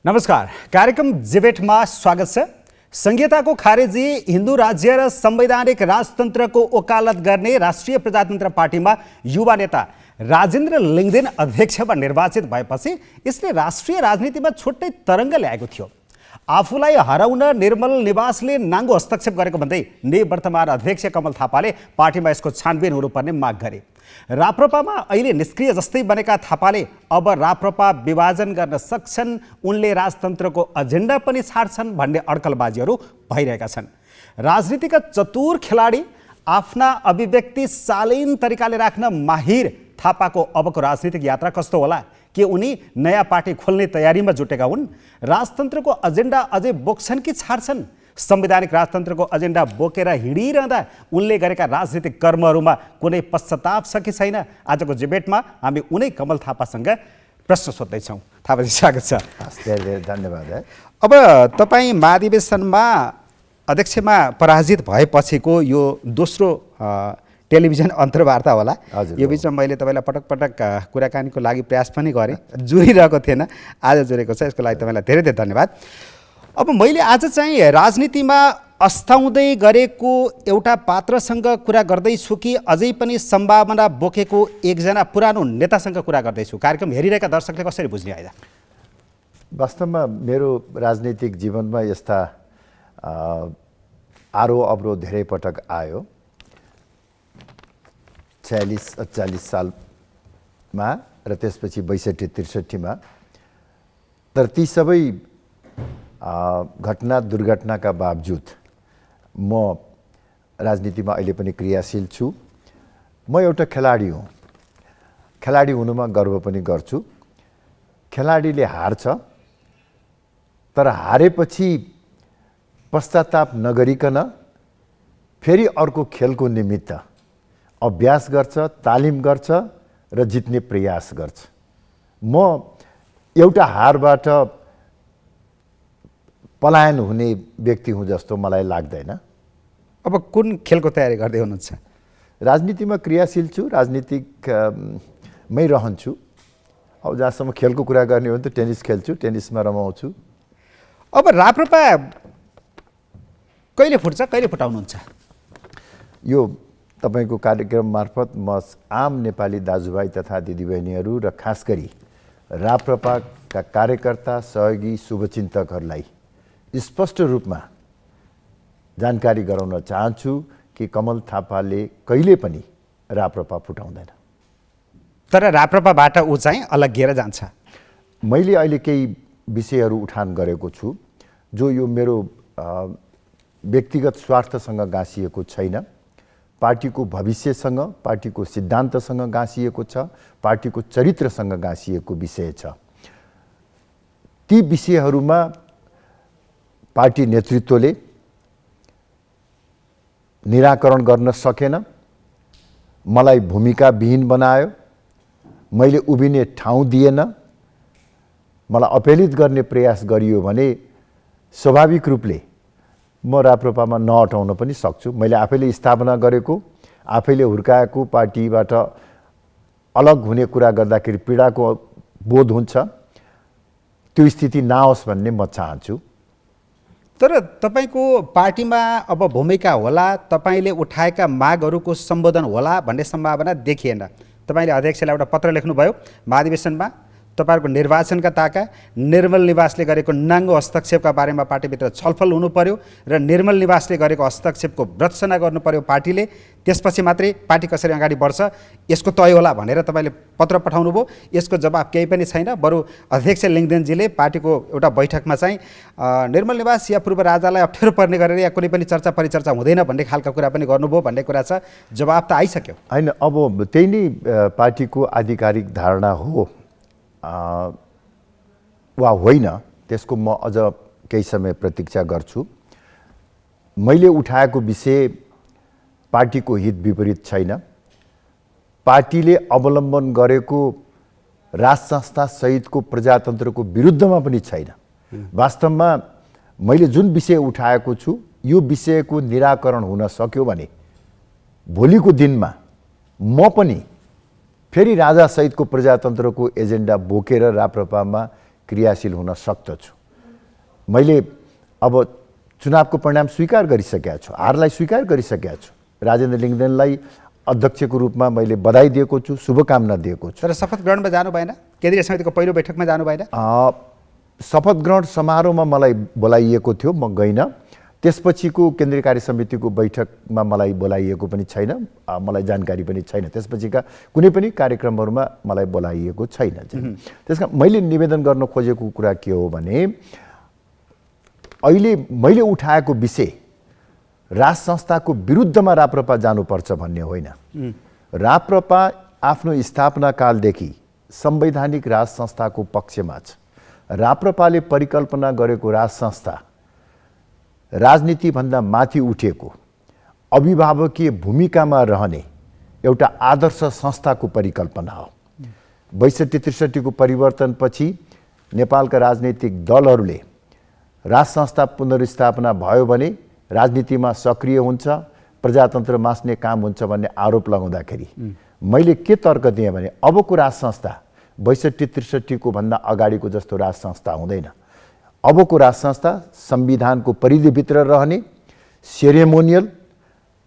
नमस्कार, कार्यक्रम जिबेटमा स्वागत छ। संघीयताको खारेजी, हिन्दू राज्य र संवैधानिक राजतन्त्रको वकालत गर्ने राष्ट्रिय प्रजातन्त्र पार्टीमा युवा नेता राजेन्द्र लिङ्गदेन अध्यक्षमा निर्वाचित भएपछि यसले राष्ट्रिय राजनीतिमा छुट्टै तरङ्ग ल्याएको थियो। आफूलाई हराउन निर्मल निवासले नाङ्गो हस्तक्षेप गरेको भन्दै निवर्तमान अध्यक्ष कमल थापाले पार्टीमा यसको छानबिन हुनुपर्ने माग गरे। राप्रपामा अहिले निष्क्रिय जस्तै बनेका थापाले अब राप्रपा विभाजन गर्न सक्छन्, उनले राजतन्त्रको एजेन्डा पनि छाड्छन् भन्ने अड्कलबाजीहरू भइरहेका छन्। राजनीतिका चतुर खेलाडी, आफ्ना अभिव्यक्ति शालीन तरिकाले राख्न माहिर थापाको अबको राजनीतिक यात्रा कस्तो होला? के उनी नयाँ पार्टी खोल्ने तयारीमा जुटेका हुन्? राजतन्त्रको एजेन्डा अझै बोक्छन् कि छाड्छन्? संवैधानिक राजतन्त्रको एजेन्डा बोकेर हिँडिरहँदा उनले गरेका राजनीतिक कर्महरूमा कुनै पश्चाताप छ कि छैन? आजको डिबेटमा हामी उनै कमल थापासँग प्रश्न सोध्दैछौँ। थापाजी, स्वागत छ। धेरै धेरै धन्यवाद। अब तपाईँ महाधिवेशनमा अध्यक्षमा पराजित भएपछिको यो दोस्रो टेलिभिजन अन्तर्वार्ता होला। यो बिचमा मैले तपाईँलाई पटक पटक कुराकानीको लागि प्रयास पनि गरेँ, जुरिरहेको थिएन, आज जुरेको छ, यसको लागि तपाईँलाई धेरै धेरै धन्यवाद। अब मैले आज चाहिँ राजनीतिमा अस्ताउँदै गरेको एउटा पात्रसँग कुरा गर्दैछु कि अझै पनि सम्भावना बोकेको एकजना पुरानो नेतासँग कुरा गर्दैछु? कार्यक्रम हेरिरहेका दर्शकले कसरी बुझ्ने आइदा? वास्तवमा मेरो राजनीतिक जीवनमा यस्ता आरोह अवरोध धेरै पटक आयो। 46-48 सालमा र त्यसपछि 62-63मा। तर ती सबै घटना दुर्घटनाका बावजुद म राजनीतिमा अहिले पनि क्रियाशील छु। म एउटा खेलाडी हुँ, खेलाडी हुनुमा गर्व पनि गर्छु। खेलाडीले हार्छ, तर हारेपछि पश्चाताप नगरिकन फेरि अर्को खेलको निमित्त अभ्यास गर्छ, तालिम गर्छ र जित्ने प्रयास गर्छ। म एउटा हारबाट पलायन हुने व्यक्ति हुँ जस्तो मलाई लाग्दैन। अब कुन खेलको तयारी गर्दै हुनुहुन्छ? राजनीतिमा क्रियाशील छु, राजनीतिकमै रहन्छु। अब जहाँसम्म खेलको कुरा गर्ने हो भने त टेनिस खेल्छु, टेनिसमा रमाउँछु। अब राप्रपा कहिले फुट्छ, कहिले फुटाउनुहुन्छ? यो तपाईको कार्यक्रम मार्फत म आम नेपाली दाजुभाइ तथा दिदीबहिनीहरू र खास गरी राप्रपाका कार्यकर्ता, सहयोगी, शुभचिन्तकहरूलाई स्पष्ट रूपमा जानकारी गराउन चाहन्छु कि कमल थापाले कहिले पनि राप्रपा फुटाउँदैन। तर राप्रपाबाट ऊ चाहिँ अलग्गिएर जान्छ। मैले अहिले केही विषयहरू उठान गरेको छु जो यो मेरो व्यक्तिगत स्वार्थसँग गाँसिएको छैन, पार्टीको भविष्यसँग, पार्टीको सिद्धान्तसँग गाँसिएको छ, पार्टीको चरित्रसँग गाँसिएको विषय छ। ती विषयहरूमा पार्टी नेतृत्वले निराकरण गर्न सकेन, मलाई भूमिका विहीन बनायो, मैले उभिने ठाउँ दिएन, मलाई अपहेलित गर्ने प्रयास गरियो भने स्वाभाविक रूपले म राप्रपामा नअटाउन पनि सक्छु। मैले आफैले स्थापना गरेको, आफैले हुर्काएको पार्टीबाट अलग हुने कुरा गर्दाखेरि पीडाको बोध हुन्छ। त्यो स्थिति नआओस् भन्ने म चाहन्छु। तर तपाईँको पार्टीमा अब भूमिका होला, तपाईँले उठाएका मागहरूको सम्बोधन होला भन्ने सम्भावना देखिएन। तपाईँले अध्यक्षलाई एउटा पत्र लेख्नुभयो महाधिवेशनमा, तपाईँहरूको निर्वाचनका ताका निर्मल निवासले गरेको नाङ्गो हस्तक्षेपका बारेमा पार्टीभित्र छलफल हुनु पर्यो र निर्मल निवासले गरेको हस्तक्षेपको भर्त्सना गर्नु पर्यो पार्टीले, त्यसपछि मात्रै पार्टी कसरी अगाडि बढ्छ यसको तय होला भनेर तपाईँले पत्र पठाउनु भयो। यसको जवाब केही पनि छैन। बरु अध्यक्ष लिङ्गदेनजीले पार्टीको एउटा बैठकमा चाहिँ निर्मल निवास या पूर्व राजालाई अप्ठ्यारो पर्ने गरेर या कुनै पनि चर्चा परिचर्चा हुँदैन भन्ने खालका कुरा पनि गर्नुभयो भन्ने कुरा छ। जवाब त आइसक्यो होइन? अब त्यही नै पार्टीको आधिकारिक धारणा हो वा होइन, त्यसको म अझ केही समय प्रतीक्षा गर्छु। मैले उठाएको विषय पार्टीको हित विपरीत छैन, पार्टीले अवलम्बन गरेको राज संस्था सहितको प्रजातन्त्रको विरुद्धमा पनि छैन। वास्तवमा मैले जुन विषय उठाएको छु यो विषयको निराकरण हुन सक्यो भने भोलिको दिनमा म पनि फेरि राजा सहितको प्रजातन्त्रको एजेन्डा बोकेर राप्रपामा क्रियाशील हुन सक्दछु। मैले अब चुनावको परिणाम स्वीकार गरिसकेका छु, हारलाई स्वीकार गरिसकेका छु। राजेन्द्र लिङ्गदेनलाई अध्यक्षको रूपमा मैले बधाई दिएको छु, शुभकामना दिएको छु। तर शपथ ग्रहणमा जानु भएन? केन्द्रीय समितिको पहिलो बैठकमा जानु भएन? शपथ ग्रहण समारोहमा मलाई बोलाइएको थियो, म गइनँ। त्यसपछिको केन्द्रीय कार्य समितिको बैठकमा मलाई बोलाइएको पनि छैन, मलाई जानकारी पनि छैन। त्यसपछिका कुनै पनि कार्यक्रमहरूमा मलाई बोलाइएको छैन। त्यसकारण मैले निवेदन गर्न खोजेको कुरा के हो भने अहिले मैले उठाएको विषय राज संस्थाको विरुद्धमा राप्रपा जानुपर्छ भन्ने होइन। राप्रपा आफ्नो स्थापना कालदेखि संवैधानिक राज संस्थाको पक्षमा छ। राप्रपाले परिकल्पना गरेको राज संस्था राजनीतिभन्दा माथि उठेको अभिभावकीय भूमिकामा रहने एउटा आदर्श संस्थाको परिकल्पना हो। 62-63 को परिवर्तनपछि नेपालका राजनीतिक दलहरूले राज संस्था पुनर्स्थापना भयो भने राजनीतिमा सक्रिय हुन्छ, प्रजातन्त्र मास्ने काम हुन्छ भन्ने आरोप लगाउँदाखेरि मैले के तर्क दिएँ भने अबको राज संस्था 62-63 को भन्दा अगाडिको जस्तो राज संस्था हुँदैन। अबको राज संस्था संविधानको परिधिभित्र रहने, सेरेमोनियल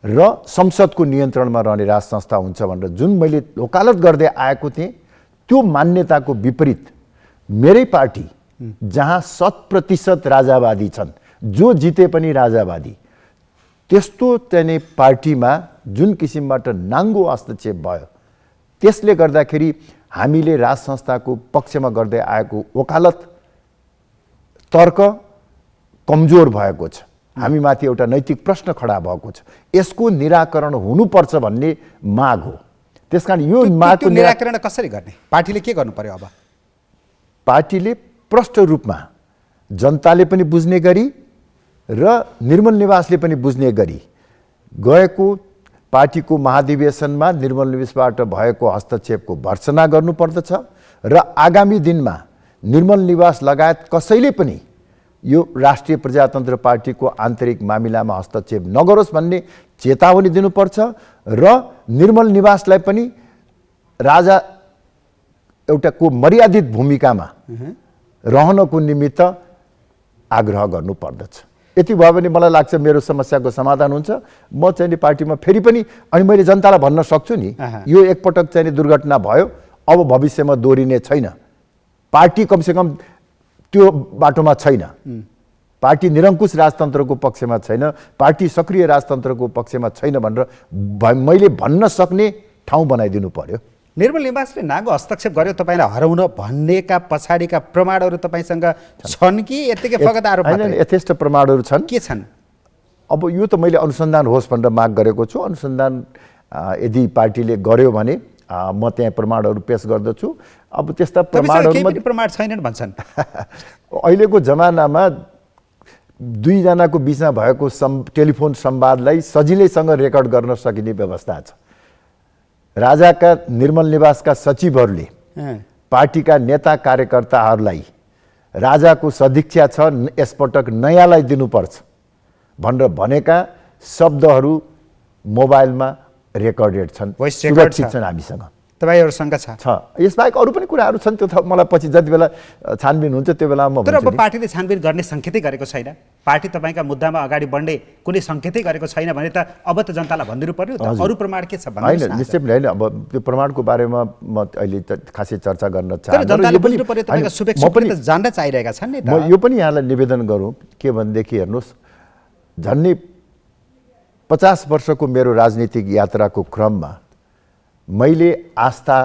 र संसदको नियन्त्रणमा रहने राज संस्था हुन्छ भनेर जुन मैले वकालत गर्दै आएको थिएँ, त्यो मान्यताको विपरीत मेरै पार्टी जहाँ 100% राजावादी छन्, जो जिते पनि राजावादी, त्यस्तो चाहिँ पार्टीमा जुन किसिमबाट नाङ्गो हस्तक्षेप भयो, त्यसले गर्दाखेरि हामीले राज संस्थाको पक्षमा गर्दै आएको वकालत तर्क कमजोर भएको छ। हामीमाथि एउटा नैतिक प्रश्न खडा भएको छ। यसको निराकरण हुनुपर्छ भन्ने माग हो। त्यसकारण यो मागको निराकरण कसरी गर्ने? पार्टीले के गर्नु पर्यो? अब पार्टीले प्रष्ट रूपमा जनताले पनि बुझ्ने गरी र निर्मल निवासले पनि बुझ्ने गरी गएको पार्टीको महाधिवेशनमा निर्मल निवासबाट भएको हस्तक्षेपको भर्त्सना गर्नुपर्दछ र आगामी दिनमा निर्मल निवास लगायत कसैले पनि यो राष्ट्रिय प्रजातन्त्र पार्टीको आन्तरिक मामिलामा हस्तक्षेप नगरोस् भन्ने चेतावनी दिनुपर्छ र निर्मल निवासलाई पनि राजा एउटाको मर्यादित भूमिकामा रहनको निमित्त आग्रह गर्नुपर्दछ। यति भयो भने मलाई लाग्छ मेरो समस्याको समाधान हुन्छ। म चाहिँ पार्टीमा फेरि पनि अनि मैले जनतालाई भन्न सक्छु नि, यो एकपटक चाहिँ दुर्घटना भयो, अब भविष्यमा दोहोरिने छैन। पार्टी कमसेकम त्यो बाटोमा छैन। पार्टी निरङ्कुश राजतन्त्रको पक्षमा छैन, पार्टी सक्रिय राजतन्त्रको पक्षमा छैन भनेर मैले भन्न सक्ने ठाउँ बनाइदिनु पर्यो। निर्मल निवासले नागो हस्तक्षेप गर्यो तपाईँलाई हराउन भन्नेका पछाडिका प्रमाणहरू तपाईँसँग छन् कि यतिकै फगत आरोप मात्रै? हैन, यथेष्ट प्रमाणहरू छन्। के छन्? अब यो त मैले अनुसन्धान होस् भनेर माग गरेको छु। अनुसन्धान यदि पार्टीले गर्यो भने म त्यहाँ प्रमाणहरू पेश गर्दछु। अब त्यस्ता प्रमाणहरू प्रमाण छैनन् भन्छन्। अहिलेको जमानामा दुईजनाको बिचमा भएको टेलिफोन संवादलाई सजिलैसँग रेकर्ड गर्न सकिने व्यवस्था छ। राजाका निर्मल निवासका सचिवहरूले पार्टीका नेता कार्यकर्ताहरूलाई राजाको सदिच्छा छ यसपटक नयाँलाई दिनुपर्छ भनेर भनेका शब्दहरू मोबाइलमा रेकर्डेड छन्, सुरक्षित छन् हामीसँग। तपाईँहरूसँग छ? यसबाहेक अरू पनि कुराहरू छन्, त्यो मलाई पछि जति बेला छानबिन हुन्छ त्यो बेला म तर अब पार्टीले छानबिन गर्ने सङ्केतै गरेको छैन। पार्टी तपाईँका मुद्दामा अगाडि बढ्ने कुनै सङ्केतै गरेको छैन भने त अब त जनतालाई भनिदिनु पर्यो त। अरू प्रमाण के छ? होइन, निश्चय पनि होइन। अब त्यो प्रमाणको बारेमा म अहिले खासै चर्चा गर्न चाहन्छु। जनताले बुझ्नु पर्यो, तपाईँका शुभेच्छा पनि त जान्न चाहिरहेका छन् नि त। म यो पनि यहाँलाई निवेदन गरौँ के भनेदेखि हेर्नुहोस्, झन्डै 50 वर्षको मेरो राजनीतिक यात्राको क्रममा मैले आस्था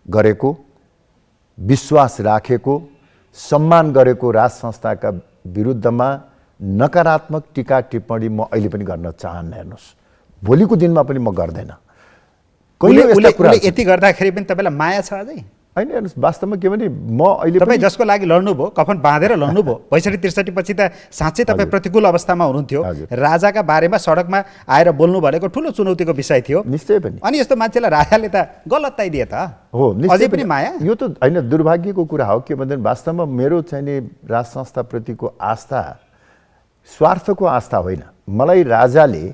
गरेको, विश्वास राखेको, सम्मान गरेको राज संस्थाका विरुद्धमा नकारात्मक टीका टिप्पणी म अहिले पनि गर्न चाहन्न। हेर्नुहोस्, भोलिको दिनमा पनि म गर्दैन। यति गर्दाखेरि पनि तपाईँलाई माया छ अझै? होइन, हेर्नुहोस्, वास्तवमा के भने म अहिले तपाईँ जसको लागि लड्नुभयो, कफन बाँधेर लड्नुभयो, 62-63 पछि त साँच्चै तपाईँ प्रतिकूल अवस्थामा हुनुहुन्थ्यो। राजाका बारेमा सडकमा आएर बोल्नु भनेको ठुलो चुनौतीको विषय थियो। निश्चय पनि। अनि यस्तो मान्छेलाई राजाले त गलताइदिए त हो। अझै पनि माया? यो त होइन, दुर्भाग्यको कुरा हो। के भन्दैन, वास्तवमा मेरो चाहिँ नि राज संस्थाप्रतिको आस्था स्वार्थको आस्था होइन। मलाई राजाले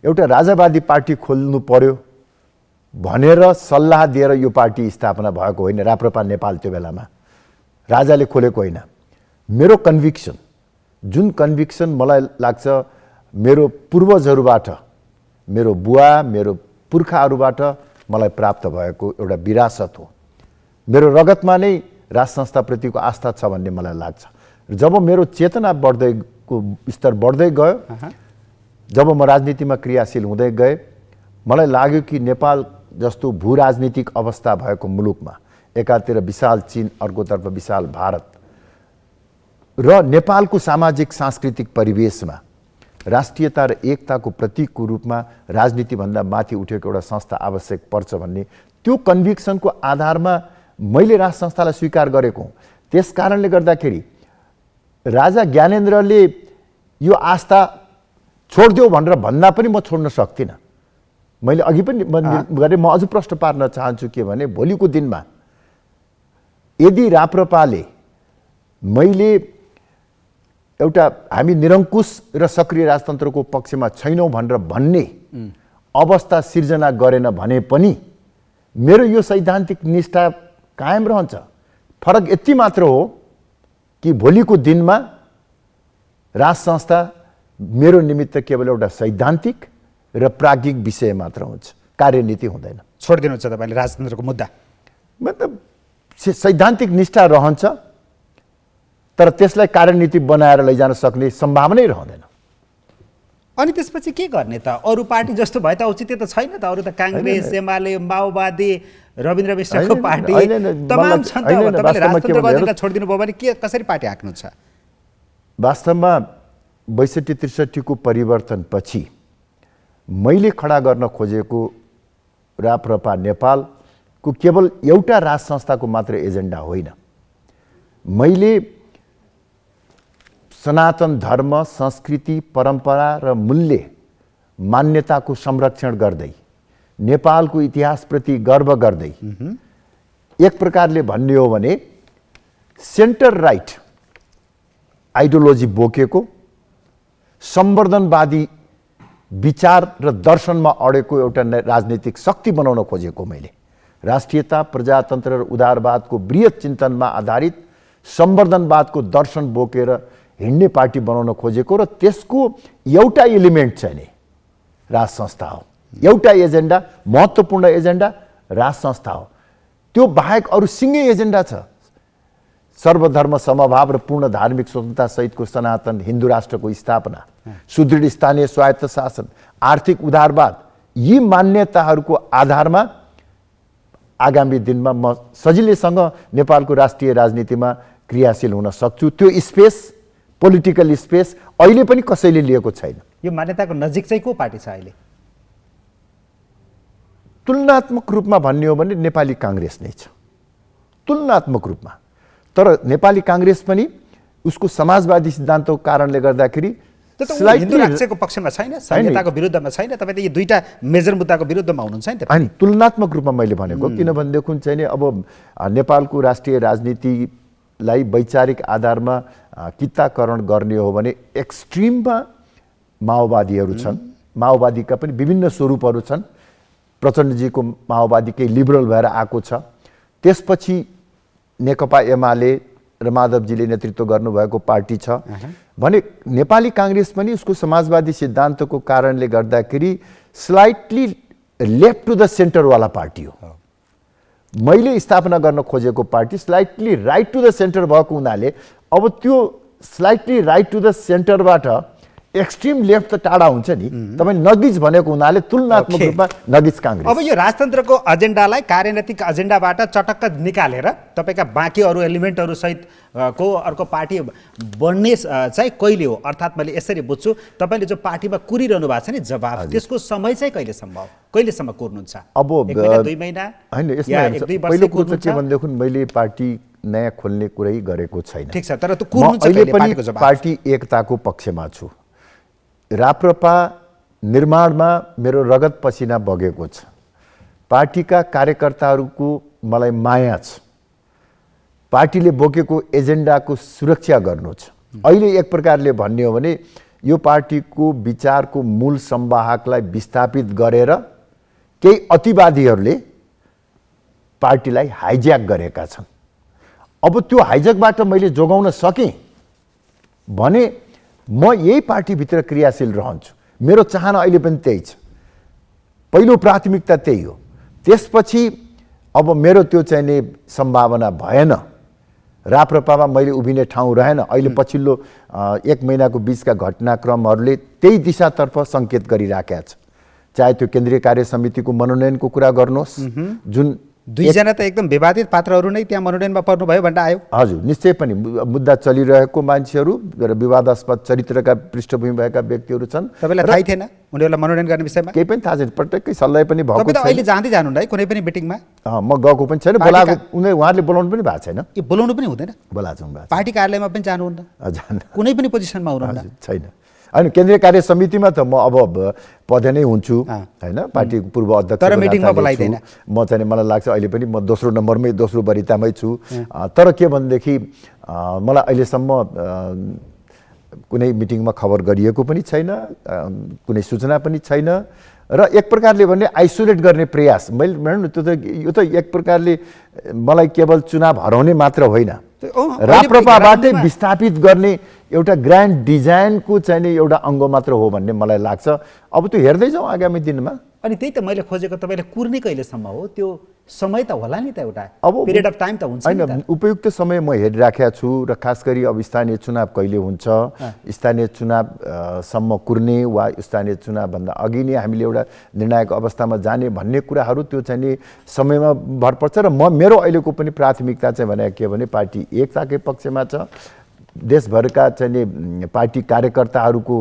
एउटा राजावादी पार्टी खोल्नु पर्यो भनेर सल्लाह दिएर यो पार्टी स्थापना भएको होइन। राप्रपा नेपाल त्यो बेलामा राजाले खोलेको होइन। मेरो कन्भिक्सन, जुन कन्भिक्सन मलाई लाग्छ मेरो पूर्वजहरूबाट, मेरो बुवा, मेरो पुर्खाहरूबाट मलाई प्राप्त भएको एउटा विरासत हो। मेरो रगतमा नै राज संस्थाप्रतिको आस्था छ भन्ने मलाई लाग्छ। जब मेरो चेतना स्तर बढ्दै गयो, जब म राजनीतिमा क्रियाशील हुँदै गएँ, मलाई लाग्यो कि नेपाल जस्तो भू राजनीतिक अवस्था भएको मुलुकमा एकातिर विशाल चीन, अर्कोतर्फ विशाल भारत र नेपालको सामाजिक सांस्कृतिक परिवेशमा राष्ट्रियता र एकताको प्रतीकको रूपमा राजनीतिभन्दा माथि उठेको एउटा संस्था आवश्यक पर्छ भन्ने त्यो कन्भिक्सनको आधारमा मैले राज संस्थालाई स्वीकार गरेको हुँ। त्यस कारणले गर्दाखेरि राजा ज्ञानेन्द्रले यो आस्था छोडिदेऊ भनेर भन्दा पनि म छोड्न सक्दिनँ। मैले अघि पनि गरेँ, म अझ प्रश्न पार्न चाहन्छु के भने भोलिको दिनमा यदि राप्रपाले मैले एउटा हामी निरङ्कुश र सक्रिय राजतन्त्रको पक्षमा छैनौँ भनेर भन्ने अवस्था सिर्जना गरेन भने पनि मेरो यो सैद्धान्तिक निष्ठा कायम रहन्छ। फरक यति मात्र हो कि भोलिको दिनमा राज संस्था मेरो निमित्त केवल एउटा सैद्धान्तिक र प्राज्ञिक विषय मात्र हुन्छ, कार्यनीति हुँदैन। छोडिदिनुहुन्छ तपाईँले राजतन्त्रको मुद्दा? मतलब सैद्धान्तिक निष्ठा रहन्छ, तर त्यसलाई कार्यनीति बनाएर लैजान सक्ने सम्भावनै रहँदैन। अनि त्यसपछि के गर्ने त? अरू पार्टी जस्तो भए त औचित्य त छैन त? अरू त काङ्ग्रेस, एमाले, माओवादी, रविन्द्र मिश्रको पार्टी तमाम छन् त। अब तपाईँले राजतन्त्रको एजेन्डा छोडिदिनु भयो भने के कसरी पार्टी हाँक्नु छ? वास्तवमा 62-63 को परिवर्तनपछि मैले खडा गर्न खोजेको राप्रपा नेपालको केवल एउटा राज संस्थाको मात्र एजेन्डा होइन। मैले सनातन धर्म, संस्कृति, परम्परा र मूल्य मान्यताको संरक्षण गर्दै, नेपालको इतिहासप्रति गर्व गर्दै, एक प्रकारले भन्ने हो भने सेन्टर राइट आइडियोलोजी बोकेको, संवर्धनवादी विचार र दर्शनमा अडेको एउटा राजनीतिक शक्ति बनाउन खोजेको मैले। राष्ट्रियता, प्रजातन्त्र र उदारवादको बृहत चिन्तनमा आधारित संवर्धनवादको दर्शन बोकेर हिँड्ने पार्टी बनाउन खोजेको र त्यसको एउटा एलिमेन्ट चाहिँ नि राज संस्था हो। एउटा एजेन्डा, महत्त्वपूर्ण एजेन्डा राज संस्था हो। त्यो बाहेक अरू सिङ्गै एजेन्डा छ। सर्वधर्म समभाव र पूर्ण धार्मिक स्वतन्त्रता सहितको सनातन हिन्दू राष्ट्रको स्थापना, सुदृढ स्थानीय स्वायत्त शासन, आर्थिक उदारवाद, यी मान्यताहरूको आधारमा आगामी दिनमा म सजिलैसँग नेपालको राष्ट्रिय राजनीतिमा क्रियाशील हुन सक्छु। त्यो स्पेस, पोलिटिकल स्पेस अहिले पनि कसैले लिएको छैन। यो मान्यताको नजिक चाहिँ को पार्टी छ अहिले? तुलनात्मक रूपमा भन्ने हो भने नेपाली काङ्ग्रेस नै छ, तुलनात्मक रूपमा। तर नेपाली काङ्ग्रेस पनि उसको समाजवादी सिद्धान्तको कारणले गर्दाखेरि हिन्दू राष्ट्रको पक्षमा छैन, संहिताको विरुद्धमा छैन। तपाईँ त यो दुईटा मेजर मुद्दाको विरुद्धमा हुनुहुन्छ नि त? होइन, तुलनात्मक रूपमा मैले भनेको किनभनेदेखि चाहिँ नि अब नेपालको राष्ट्रिय राजनीतिलाई वैचारिक आधारमा किताकरण गर्ने हो भने एक्सट्रिममा माओवादीहरू छन्। माओवादीका पनि विभिन्न स्वरूपहरू छन्। प्रचण्डजीको माओवादी केही लिबरल भएर आएको छ। त्यसपछि नेकपा एमाले र माधवजीले नेतृत्व गर्नुभएको पार्टी छ भने नेपाली काङ्ग्रेस पनि उसको समाजवादी सिद्धान्तको कारणले गर्दाखेरि स्लाइटली लेफ्ट टु द सेन्टरवाला पार्टी हो। मैले स्थापना गर्न खोजेको party slightly right to the centre भएको हुनाले अब त्यो स्लाइटली राइट टु द सेन्टरबाट एक्सट्रिम लेफ्ट त टाढा हुन्छ नि। तपाईँ नगिज भनेको हुनाले तुलनात्मक रूपमा नगिज काङ्ग्रेस। अब यो राजतन्त्रको एजेन्डालाई कार्यनीतिक एजेन्डाबाट चटक्क निकालेर तपाईँका बाँकी अरू एलिमेन्टहरू सहित को अर्को पार्टी बन्ने चाहिँ कहिले हो? अर्थात् मैले यसरी बुझ्छु, तपाईँले जो पार्टीमा कुरिरहनु भएको छ नि जवाब, त्यसको समय चाहिँ कहिलेसम्म कुर्नुहुन्छ? अब 1 महिना, 2 महिना होइन, यसमा पहिलो कुरो चाहिँ के भनेदेखि मैले पार्टी नयाँ खोल्ने कुरै गरेको छैन। ठिक छ, तर त्यो कुर्नुहुन्छ कहिले? पार्टीको जवाब। पार्टी एकताको पक्षमा छु। राप्रपा निर्माणमा मेरो रगत पसिना बगेको छ। पार्टीका कार्यकर्ताहरूको मलाई माया छ। पार्टीले बोकेको एजेन्डाको सुरक्षा गर्नु छ। अहिले एक प्रकारले भन्ने हो भने यो पार्टीको विचारको मूल संवाहकलाई विस्थापित गरेर केही अतिवादीहरूले पार्टीलाई हाइज्याक गरेका छन्। अब त्यो हाइज्याकबाट मैले जोगाउन सकेँ भने म यही पार्टीभित्र क्रियाशील रहन्छु। मेरो चाहना अहिले पनि त्यही छ, पहिलो प्राथमिकता त्यही हो। त्यसपछि अब मेरो त्यो चाहिँ नि सम्भावना भएन, राप्रपामा मैले उभिने ठाउँ रहेन। अहिले पछिल्लो 1 महिनाको बिचका घटनाक्रमहरूले त्यही दिशातर्फ सङ्केत गरिराखेका छ। चाहे त्यो केन्द्रीय कार्य समितिको मनोनयनको कुरा गर्नुहोस्, जुन दुईजना त एकदम विवादित पात्रहरू नै त्यहाँ मनोनयनमा पर्नुभयो भनेर आयो। हजुर, निश्चय पनि मुद्दा चलिरहेको मान्छेहरू र विवादास्पद चरित्रका पृष्ठभूमि भएका व्यक्तिहरू छन्। तपाईँलाई थाहै थिएन उनीहरूलाई मनोनयन गर्ने विषयमा? केही पनि थाहा छैन, पटक्कै सल्लाह पनि भएको तपाईँ त अहिले जाँदै जानुहुन्न है कुनै पनि मिटिङमा? म गएको पनि छैन, बोलाएको उहाँहरूले बोलाउनु पनि भएको छैन। ए, बोलाउनु पनि हुँदैन? बोलाएको भएको पार्टी कार्यालयमा पनि जानुहुन्न? छैन, कुनै पनि पोजिसनमा हुनुहुन्न? छैन। होइन, केन्द्रीय कार्य समितिमा त म अब पद नै हुन्छु होइन, पार्टीको पूर्व अध्यक्ष। तर मिटिङमा बोलाइदैन। म चाहिँ मलाई लाग्छ अहिले पनि म दोस्रो नम्बरमै, दोस्रो वरितामै छु। तर के भनेदेखि मलाई अहिलेसम्म कुनै मिटिङमा खबर गरिएको पनि छैन, कुनै सूचना पनि छैन। र एक प्रकारले भने आइसोलेट गर्ने प्रयास, मैले भन्नु त्यो त यो त एक प्रकारले मलाई केवल चुनाव हराउने मात्र होइन, राप्रपाबाटै विस्थापित गर्ने एउटा ग्रान्ड डिजाइनको चाहिँ नि एउटा अङ्ग मात्र हो भन्ने मलाई लाग्छ। अब त्यो हेर्दै जाउँ आगामी दिनमा। अनि त्यही त मैले खोजेको, तपाईँले कुर्ने कहिलेसम्म हो? त्यो समय त होला नि त, एउटा अब पिरियड अफ टाइम त हुन्छ नि त। होइन, उपयुक्त समय म हेरिराखेको छु र खास गरी अब स्थानीय चुनाव कहिले हुन्छ, स्थानीय चुनाव सम्म कुर्ने वा स्थानीय चुनावभन्दा अघि नै हामीले एउटा निर्णायक अवस्थामा जाने भन्ने कुराहरू त्यो चाहिँ नि समयमा भर पर्छ। र मेरो अहिलेको पनि प्राथमिकता चाहिँ भने के भने पार्टी एकताकै पक्षमा छ। देशभरका चाहिँ नि पार्टी कार्यकर्ताहरूको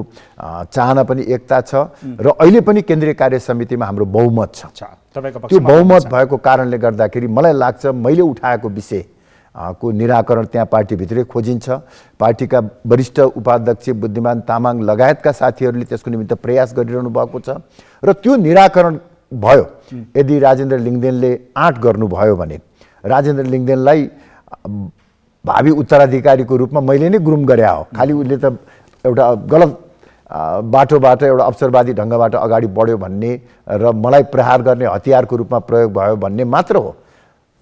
चाहना पनि एकता छ र अहिले पनि केन्द्रीय कार्य समितिमा हाम्रो बहुमत छ। त्यो बहुमत भएको कारणले गर्दाखेरि मलाई लाग्छ मैले उठाएको विषय को निराकरण त्यहाँ पार्टीभित्रै खोजिन्छ। पार्टीका वरिष्ठ उपाध्यक्ष बुद्धिमान तामाङ लगायतका साथीहरूले त्यसको निमित्त प्रयास गरिरहनु भएको छ र त्यो निराकरण भयो। यदि राजेन्द्र लिङ्गदेनले आँट गर्नुभयो भने राजेन्द्र लिङ्गदेनलाई भावी उत्तराधिकारीको रूपमा मैले नै ग्रुम गरे हो। खालि उसले त एउटा गलत बाटोबाट एउटा अवसरवादी ढङ्गबाट अगाडि बढ्यो भन्ने र मलाई प्रहार गर्ने हतियारको रूपमा प्रयोग भयो भन्ने मात्र हो।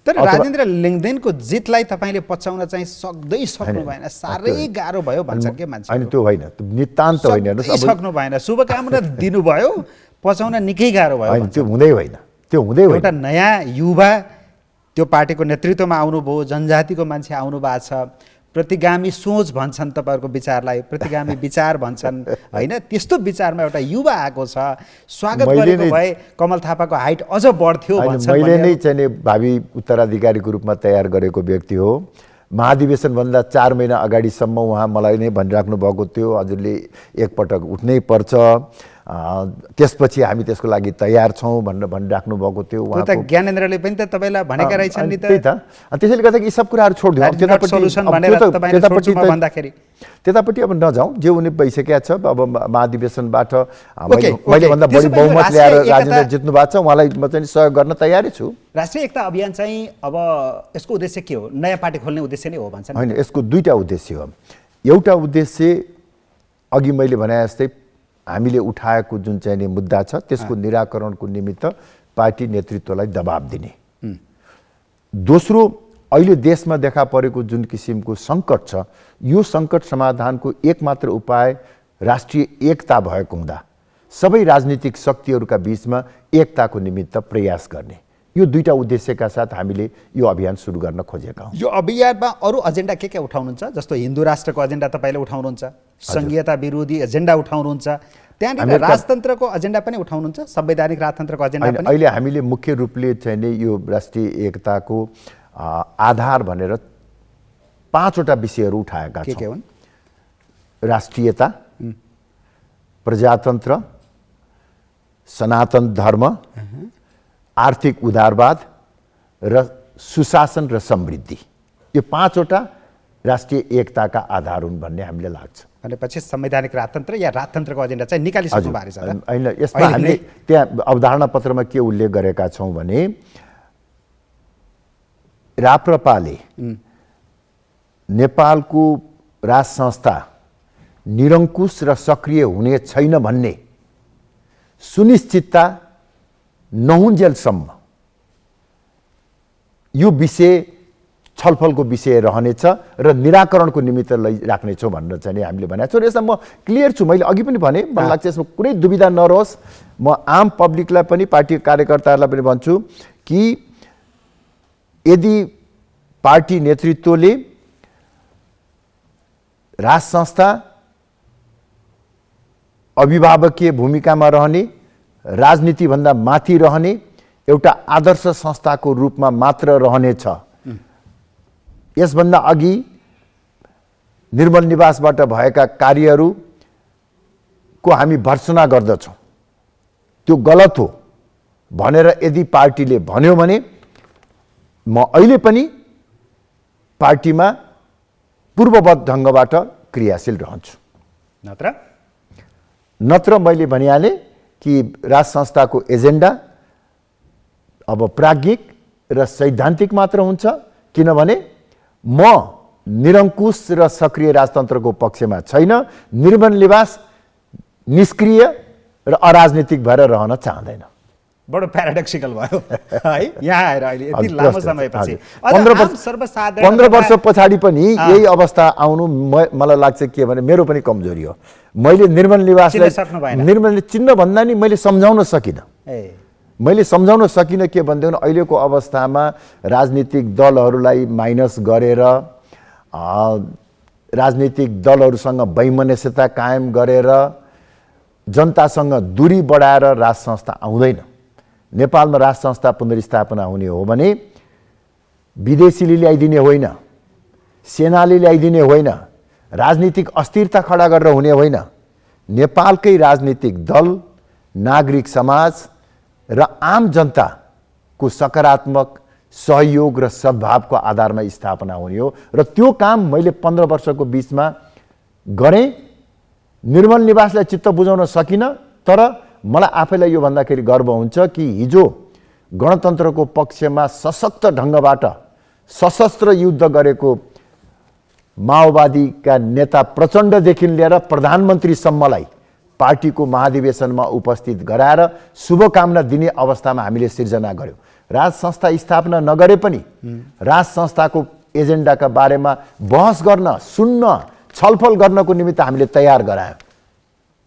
तर राजेन्द्र लिङ्गदेनको जितलाई तपाईँले पचाउन चाहिँ सक्नु भएन, साह्रै गाह्रो भयो भन्छन् के मान्छे? होइन, त्यो होइन, नितान्त होइन, सक्नु भएन, शुभकामना दिनुभयो, पचाउन निकै गाह्रो भयो। त्यो हुँदै होइन, त्यो हुँदै होइन। एउटा नयाँ युवा त्यो पार्टीको नेतृत्वमा आउनुभयो, जनजातिको मान्छे आउनु भएको छ, प्रतिगामी सोच भन्छन् तपाईँहरूको विचारलाई, प्रतिगामी विचार भन्छन् होइन, त्यस्तो विचारमा एउटा युवा आएको छ, स्वागत गरेको भए कमल थापाको हाइट अझ बढ्थ्यो भन्छन्। मैले नै चाहिँ भावी उत्तराधिकारीको रूपमा तयार गरेको व्यक्ति हो। महाधिवेशनभन्दा 4 महिना अगाडिसम्म उहाँ मलाई नै भनिराख्नु भएको थियो हजुरले एकपटक उठ्नै पर्छ, त्यसपछि हामी त्यसको लागि तयार छौँ भनेर भनिराख्नु भएको थियो। उहाँ त ज्ञानेन्द्रले पनि त तपाईँलाई भनेका रहेछन् नि त। त्यही त, त्यसैले गर्दा यी सब कुराहरू छोडिदिउँ, त्यतापट्टि अब नजाउँ। जे हुने भइसकेको छ, अब महाधिवेशनबाट मैले भन्दा बढी बहुमत ल्याएर राजेन्द्र जित्नु भएको छ, उहाँलाई म चाहिँ सहयोग गर्न तयारै छु। राष्ट्रिय एकता अभियान चाहिँ अब यसको उद्देश्य के हो? नयाँ पार्टी खोल्ने उद्देश्य नै हो भन्छन्? होइन, यसको दुईटा उद्देश्य हो। एउटा उद्देश्य अघि मैले भने जस्तै हामीले उठाएको जुन चाहिँ नि मुद्दा छ त्यसको निराकरणको निमित्त पार्टी नेतृत्वलाई दबाब दिने। दोस्रो, अहिले देशमा देखा परेको जुन किसिमको सङ्कट छ, यो सङ्कट समाधानको एकमात्र उपाय राष्ट्रिय एकता भएको हुँदा सबै राजनीतिक शक्तिहरूका बीचमा एकताको निमित्त प्रयास गर्ने, यो दुईटा उद्देश्यका साथ हामीले यो अभियान सुरु गर्न खोजेका हौँ। यो अभियानमा अरू एजेन्डा के उठाउनुहुन्छ? जस्तो हिन्दू राष्ट्रको एजेन्डा तपाईँले उठाउनुहुन्छ, संघीयता विरोधी एजेन्डा उठाउनुहुन्छ, त्यहाँनिर राजतन्त्रको एजेन्डा पनि उठाउनुहुन्छ, संवैधानिक राजतन्त्रको एजेन्डा पनि? अहिले हामीले मुख्य रूपले चाहिँ नि यो राष्ट्रिय एकताको आधार भनेर 5वटा विषयहरू उठाएका छौँ। के हुन्? राष्ट्रियता, प्रजातन्त्र, सनातन धर्म, आर्थिक उदारवाद र सुशासन र समृद्धि, यो 5वटा राष्ट्रिय एकताका आधार हुन् भन्ने हामीले लाग्छ। भनेपछि संवैधानिक राजतन्त्र या राजतन्त्रको एजेन्डा चाहिँ निकालिसक्नु भएको छ? होइन, यसमा हामीले त्यहाँ अवधारणा पत्रमा के उल्लेख गरेका छौँ भने राप्रपाले नेपालको राज संस्था निरङ्कुश र सक्रिय हुने छैन भन्ने सुनिश्चितता नहुन्जेलसम्म यो विषय छलफलको विषय रहनेछ र निराकरणको निमित्त लैराख्नेछौँ भनेर चाहिँ हामीले भनेको छौँ। र यसमा म क्लियर छु, मैले अघि पनि भने, मलाई लाग्छ यसमा कुनै दुविधा नरहोस्। म आम पब्लिकलाई पनि पार्टी कार्यकर्ताहरूलाई पनि भन्छु कि यदि पार्टी नेतृत्वले राज संस्था अभिभावकीय भूमिकामा रहने, राजनीतिभन्दा माथि रहने एउटा आदर्श संस्थाको रूपमा मात्र रहनेछ, यसभन्दा अघि निर्मल निवासबाट भएका कार्यहरूको हामी भर्त्सना गर्दछौँ, त्यो गलत हो भनेर यदि पार्टीले भन्यो भने म अहिले पनि पार्टीमा पूर्ववत ढङ्गबाट क्रियाशील रहन्छु। नत्र मैले भनिहालेँ कि राज संस्थाको एजेन्डा अब प्राज्ञिक र सैद्धान्तिक मात्र हुन्छ, किनभने म निरङ्कुश र सक्रिय राजतन्त्रको पक्षमा छैन। निर्मल निवास निष्क्रिय र अराजनीतिक भएर रहन चाहँदैन। बडो प्याराडक्सिकल भयो है यहाँ आएर अहिले यति लामो समयपछि। 15 वर्ष पछाडि पनि यही अवस्था आउनु मलाई लाग्छ के भने मेरो पनि कमजोरी हो। मैले निर्मल निवासलाई निर्मल चिन्न भन्दा नि मैले सम्झाउन सकिनँ। मैले सम्झाउन सकिनँ के भन्दैन, अहिलेको अवस्थामा राजनीतिक दलहरूलाई माइनस गरेर, राजनीतिक दलहरूसँग वैमनस्यता कायम गरेर, जनतासँग दूरी बढाएर राज संस्था आउँदैन। नेपालमा राज संस्था पुनर्स्थापना हुने हो भने विदेशीले ल्याइदिने होइन, सेनाले ल्याइदिने होइन, राजनीतिक अस्थिरता खडा गरेर हुने होइन। नेपालकै राजनीतिक दल, नागरिक समाज र आम जनताको सकारात्मक सहयोग र सद्भावको आधारमा स्थापना हुने हो। र त्यो काम मैले 15 वर्षको बिचमा गरेँ। निर्मल निवासलाई चित्त बुझाउन सकिनँ, तर मलाई आफैलाई यो भन्दाखेरि गर्व हुन्छ कि हिजो गणतन्त्रको पक्षमा सशक्त ढङ्गबाट सशस्त्र युद्ध गरेको माओवादीका नेता प्रचण्डदेखि लिएर प्रधानमन्त्रीसम्मलाई पार्टीको महाधिवेशनमा उपस्थित गराएर शुभकामना दिने अवस्थामा हामीले सिर्जना गर्यौँ। राज संस्था स्थापना नगरे पनि राज संस्थाको एजेन्डाका बारेमा बहस गर्न, सुन्न, छलफल गर्नको निमित्त हामीले तयार गरायौँ।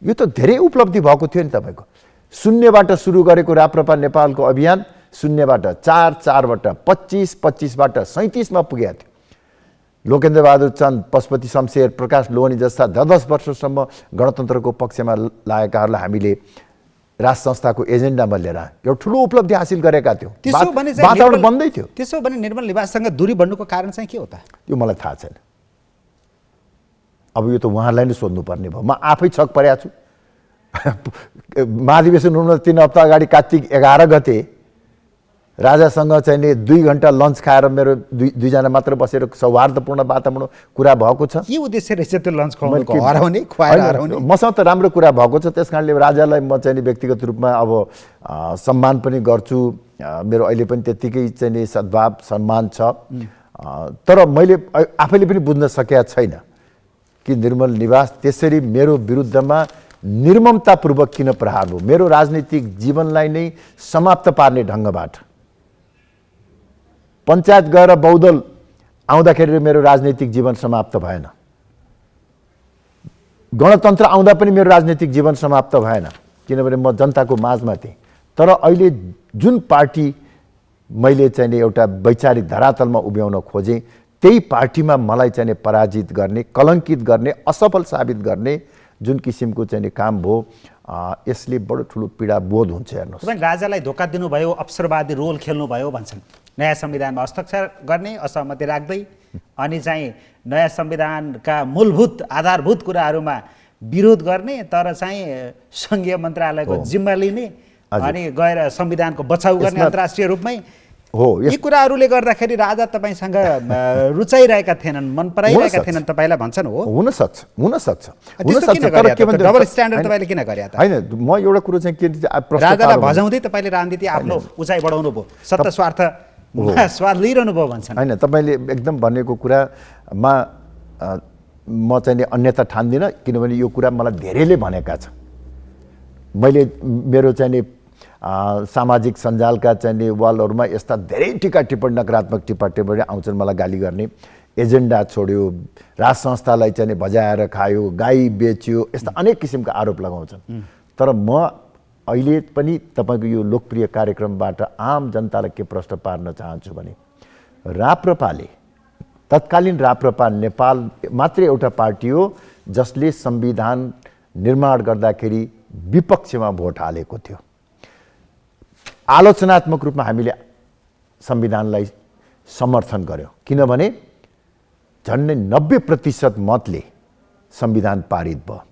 यो त धेरै उपलब्धि भएको थियो नि। तपाईँको शून्यबाट सुरु गरेको राप्रपा नेपालको अभियान शून्यबाट 4, 4बाट 25, 25बाट 37मा पुगेको थियो। लोकेन्द्र बहादुर चन्द, पशुपति शमशेर, प्रकाश लोहनी जस्ता 10 वर्षसम्म गणतन्त्रको पक्षमा लागेकाहरूलाई हामीले राज संस्थाको एजेन्डामा लिएर एउटा ठुलो उपलब्धि हासिल गरेका थियौँ। वातावरण बन्दै थियो। त्यसो भने निर्मल निवाससँग दूरी बढ्नुको कारण चाहिँ के हो त? यो मलाई थाहा छैन। अब यो त उहाँहरूलाई नै सोध्नुपर्ने भयो। म आफै छक परेको छु। महाधिवेशन हुन 3 हप्ता अगाडि कार्तिक 11 गते राजासँग चाहिँ नि 2 घन्टा लन्च खाएर मेरो दुईजना मात्र बसेर सौहार्दपूर्ण वातावरण कुरा भएको छ। के उद्देश्य रहेछ त्यो लन्च खुवाउनुको? हराउने, खुवाएर हराउने? मसँग त राम्रो कुरा भएको छ, त्यस कारणले राजालाई म चाहिँ नि व्यक्तिगत रूपमा अब सम्मान पनि गर्छु। मेरो अहिले पनि त्यत्तिकै चाहिँ नि सद्भाव सम्मान छ। तर मैले आफैले पनि बुझ्न सकेका छैन कि निर्मल निवास त्यसरी मेरो विरुद्धमा निर्ममतापूर्वक किन प्रहार भयो। मेरो राजनीतिक जीवनलाई नै समाप्त पार्ने ढङ्गबाट पञ्चायत गएर बहुदल आउँदाखेरि मेरो राजनीतिक जीवन समाप्त भएन। गणतन्त्र आउँदा पनि मेरो राजनीतिक जीवन समाप्त भएन, किनभने म जनताको माझमा थिएँ। तर अहिले जुन पार्टी मैले चाहिँ एउटा वैचारिक धरातलमा उभ्याउन खोजेँ, त्यही पार्टीमा मलाई चाहिँ पराजित गर्ने, कलङ्कित गर्ने, असफल साबित गर्ने जुन किसिमको चाहिँ काम भयो, यसले बडो ठुलो पीडा बोध हुन्छ। हेर्नुहोस्, तपाईँ राजालाई धोका दिनुभयो, अवसरवादी रोल खेल्नुभयो भन्छन्। नयाँ संविधानमा हस्ताक्षर गर्ने असहमति राख्दै अनि चाहिँ नयाँ संविधानका मूलभूत आधारभूत कुराहरूमा विरोध गर्ने, तर चाहिँ सङ्घीय मन्त्रालयको जिम्मा लिने अनि गएर संविधानको बचाउ गर्ने अन्तर्राष्ट्रिय रूपमै हो। यी कुराहरूले गर्दाखेरि राजा तपाईँसँग रुचाइरहेका थिएनन्, मन पराइरहेका थिएनन् तपाईँलाई भन्छन्। हो, हुनसक्छ। डबल स्ट्यान्डर्ड तपाईँले किन गरे त? होइन, म एउटा कुरो चाहिँ के राजालाई भजाउँदै तपाईँले राजनीति आफ्नो उचाइ बढाउनु भयो, सत्ता स्वार्थ स्वाद लिइरहनु भयो भन्छन्। होइन, तपाईँले एकदम भनेको कुरामा म चाहिँ अन्यथा ठान्दिनँ, किनभने यो कुरा मलाई धेरैले भनेका छ। मैले मेरो चाहिँ सामाजिक सञ्जालका चाहिँ वालहरूमा यस्ता धेरै टिका टिप्पणी नकारात्मक टिप्पा टिप्पणी आउँछन् मलाई गाली गर्ने, एजेन्डा छोड्यो, राज संस्थालाई चाहिँ बजाएर खायो, गाई बेच्यो, यस्ता अनेक किसिमका आरोप लगाउँछन्। तर म अहिले पनि तपाईँको यो लोकप्रिय कार्यक्रमबाट आम जनतालाई के प्रश्न पार्न चाहन्छु भने राप्रपाले, तत्कालीन राप्रपा नेपाल मात्रै एउटा पार्टी हो जसले संविधान निर्माण गर्दाखेरि विपक्षमा भोट हालेको थियो। आलोचनात्मक रूपमा हामीले संविधानलाई समर्थन गर्यौँ किनभने झन्डै 90% मतले संविधान पारित भयो।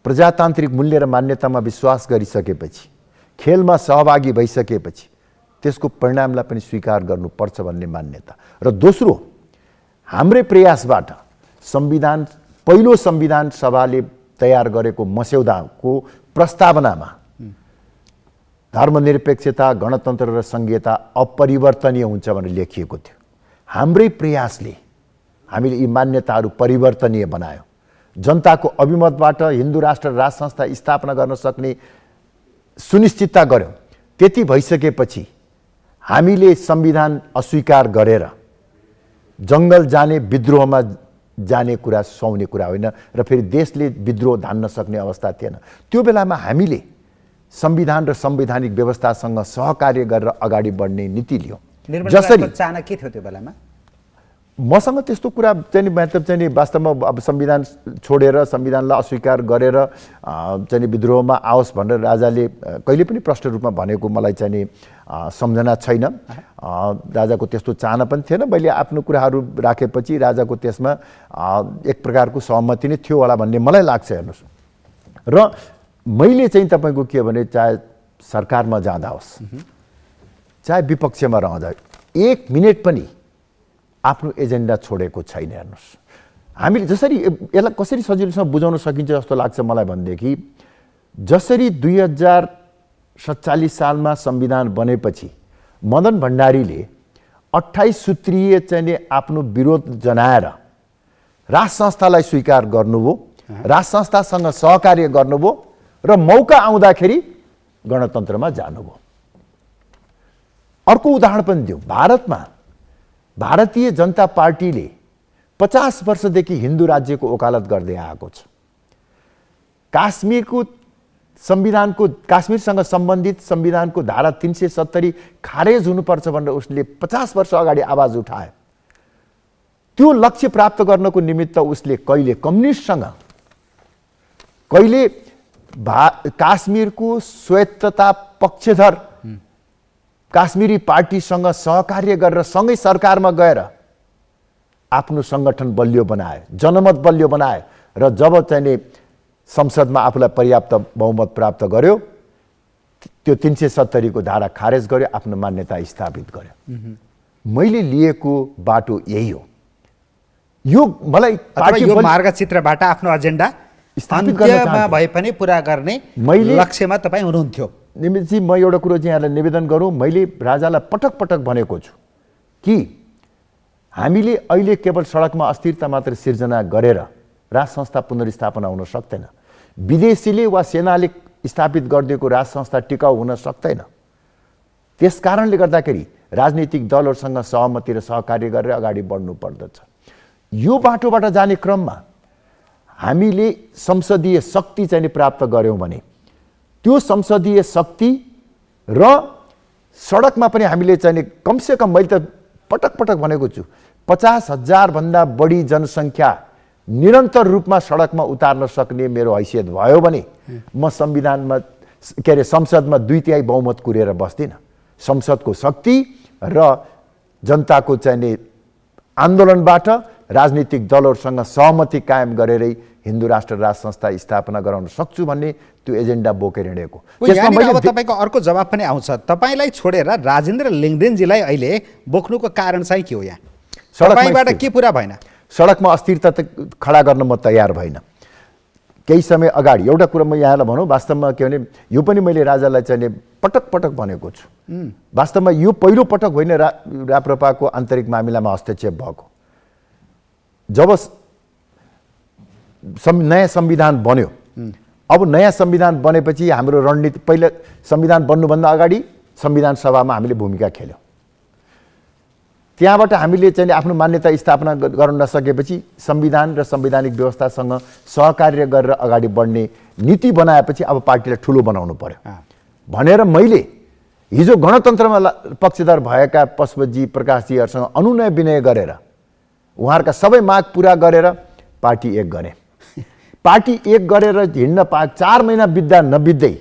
प्रजातान्त्रिक मूल्य र मान्यतामा विश्वास गरिसकेपछि, खेलमा सहभागी भइसकेपछि त्यसको परिणामलाई पनि स्वीकार गर्नुपर्छ भन्ने मान्यता र दोस्रो हाम्रै प्रयासबाट संविधान पहिलो संविधान सभाले तयार गरेको मस्यौदाको प्रस्तावनामा धर्मनिरपेक्षता, गणतन्त्र र संघीयता अपरिवर्तनीय हुन्छ भनेर लेखिएको थियो। हाम्रै प्रयासले हामीले यी मान्यताहरू परिवर्तनीय बनायौँ। जनताको अभिमतबाट हिन्दू राष्ट्र राज संस्था स्थापना गर्न सक्ने सुनिश्चितता गर्यौँ। त्यति भइसकेपछि हामीले संविधान अस्वीकार गरेर जङ्गल जाने, विद्रोहमा जाने कुरा सुहाउने कुरा होइन र फेरि देशले विद्रोह धान्न सक्ने अवस्था थिएन। त्यो बेलामा हामीले संविधान र संवैधानिक व्यवस्थासँग सहकार्य गरेर अगाडि बढ्ने नीति लियौँ। जसरी चाहना के थियो त्यो बेलामा? मसँग त्यस्तो कुरा चाहिँ मतलब चाहिँ वास्तवमा अब संविधान छोडेर संविधानलाई अस्वीकार गरेर चाहिँ विद्रोहमा आओस् भनेर राजाले कहिले पनि प्रष्ट रूपमा भनेको मलाई चाहिँ सम्झना छैन। राजाको त्यस्तो चाहना पनि थिएन। मैले आफ्नो कुराहरू राखेपछि राजाको त्यसमा एक प्रकारको सहमति नै थियो होला भन्ने मलाई लाग्छ। हेर्नुहोस्, र मैले चाहिँ तपाईँको के भने चाहे सरकारमा जाँदा होस् चाहे विपक्षमा रहँदा एक मिनट पनि आफ्नो एजेन्डा छोडेको छैन। हेर्नुहोस्, हामीले जसरी यसलाई कसरी सजिलोसँग बुझाउन सकिन्छ जस्तो लाग्छ मलाई भनेदेखि जसरी 2047 सालमा संविधान बनेपछि मदन भण्डारीले 28 सूत्रीय चाहिँ आफ्नो विरोध जनाएर राज संस्थालाई स्वीकार गर्नुभयो, राज संस्थासँग सहकार्य गर्नुभयो र मौका आउँदाखेरि गणतन्त्रमा जानुभयो। अर्को उदाहरण पनि दिउँ। भारतमा भारतीय जनता पार्टीले 50 वर्षदेखि हिन्दू राज्यको वकालत गर्दै आएको छ। काश्मीरको संविधानको काश्मीरसँग सम्बन्धित संविधानको धारा 370 खारेज हुनुपर्छ भनेर उसले 50 वर्ष अगाडि आवाज उठायो। त्यो लक्ष्य प्राप्त गर्नको निमित्त उसले कहिले कम्युनिस्टसँग, कहिले काश्मीरको स्वायत्तता पक्षधर काश्मीरी पार्टीसँग सहकार्य गरेर सँगै सरकारमा गएर आफ्नो सङ्गठन बलियो बनायो, जनमत बलियो बनायो र जब चाहिँ संसदमा आफूलाई पर्याप्त बहुमत प्राप्त गर्यो त्यो 370 को धारा खारेज गर्यो, आफ्नो मान्यता स्थापित गर्यो। मैले लिएको बाटो यही हो। यो मलाई पार्टी यो मार्गचित्रबाट आफ्नो एजेन्डा स्थापित गर्न भए पनि पूरा गर्ने लक्ष्यमा तपाईँ हुनुहुन्थ्यो। निमितजी, म एउटा कुरो चाहिँ यहाँलाई निवेदन गरौँ। मैले राजालाई पटक पटक भनेको छु कि हामीले अहिले केवल सडकमा अस्थिरता मात्र सिर्जना गरेर राज संस्था पुनर्स्थापना हुन सक्दैन। विदेशीले वा सेनाले स्थापित गरिदिएको राज संस्था टिकाउ हुन सक्दैन। त्यस कारणले गर्दाखेरि राजनीतिक दलहरूसँग सहमति र सहकार्य गरेर अगाडि बढ्नु पर्दछ। यो बाटोबाट जाने क्रममा हामीले संसदीय शक्ति चाहिँ प्राप्त गर्यौँ भने त्यो संसदीय शक्ति र सडकमा पनि हामीले चाहिँ कमसेकम मैले त पटक पटक भनेको छु 50,000 भन्दा बढी जनसङ्ख्या निरन्तर रूपमा सडकमा उतार्न सक्ने मेरो हैसियत भयो भने म संविधानमा के अरे संसदमा 2/3 बहुमत कुरेर बस्दिनँ। संसदको शक्ति र जनताको चाहिँ आन्दोलनबाट राजनीतिक दलहरूसँग सहमति कायम गरेरै हिन्दू राष्ट्र राज संस्था स्थापना गराउन सक्छु भन्ने त्यो एजेन्डा बोकेर हिँडेको। अब तपाईँको अर्को जवाब पनि आउँछ। तपाईँलाई छोडेर राजेन्द्र लिङ्गदेनजीलाई अहिले बोक्नुको कारण चाहिँ के हो? यहाँ तपाईँबाट के पुरा भएन? सडकमा अस्थिरता खडा गर्न म तयार भएन। केही समय अगाडि एउटा कुरा म यहाँलाई भनौँ, वास्तवमा के भने यो पनि मैले राजालाई चाहिँ पटक पटक भनेको छु। वास्तवमा यो पहिलो पटक होइन राप्रपाको आन्तरिक मामिलामा हस्तक्षेप भएको। जब नयाँ संविधान बन्यो अब नयाँ संविधान बनेपछि हाम्रो रणनीति पहिला संविधान बन्नुभन्दा अगाडि संविधान सभामा हामीले भूमिका खेल्यौँ। त्यहाँबाट हामीले चाहिँ आफ्नो मान्यता स्थापना गर्न नसकेपछि संविधान र संवैधानिक व्यवस्थासँग सहकार्य गरेर अगाडि बढ्ने नीति बनाएपछि अब पार्टीलाई ठुलो बनाउनु पर्यो भनेर मैले हिजो गणतन्त्रमा पक्षधर भएका पशुपतजी प्रकाशजीहरूसँग अनुनय विनय गरेर उहाँहरूका सबै माग पुरा गरेर पार्टी एक गरे। पार्टी एक गरेर हिँड्न 4 महिना बित्दा नबित्दै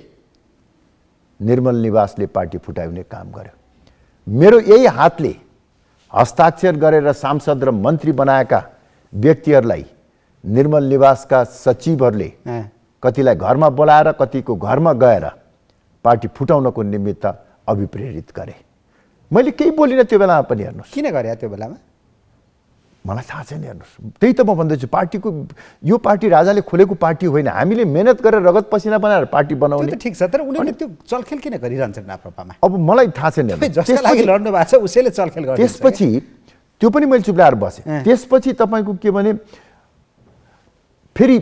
निर्मल निवासले पार्टी फुटाउने काम गर्यो। मेरो यही हातले हस्ताक्षर गरेर सांसद र मन्त्री बनाएका व्यक्तिहरूलाई निर्मल निवासका सचिवहरूले कतिलाई घरमा बोलाएर कतिको घरमा गएर पार्टी फुटाउनको निमित्त अभिप्रेरित गरे। मैले केही बोलिनँ त्यो बेलामा पनि। हेर्नुहोस् किन गरे त्यो बेलामा मलाई थाहा छैन। हेर्नुहोस् त्यही त म भन्दैछु, पार्टीको यो पार्टी राजाले खोलेको पार्टी होइन। हामीले मेहनत गरेर रगत पसिना बनाएर पार्टी बनाउने। ठिक छ, तर उनीहरूले त्यो चलखेल किन गरिरहन्छन् राप्रपामा? अब मलाई थाहा छैन। जसका लागि लड्नु भएको छ उसैले चलखेल गर्छ। त्यसपछि त्यो पनि मैले चुप्लाएर बसेँ। त्यसपछि तपाईँको के भने फेरि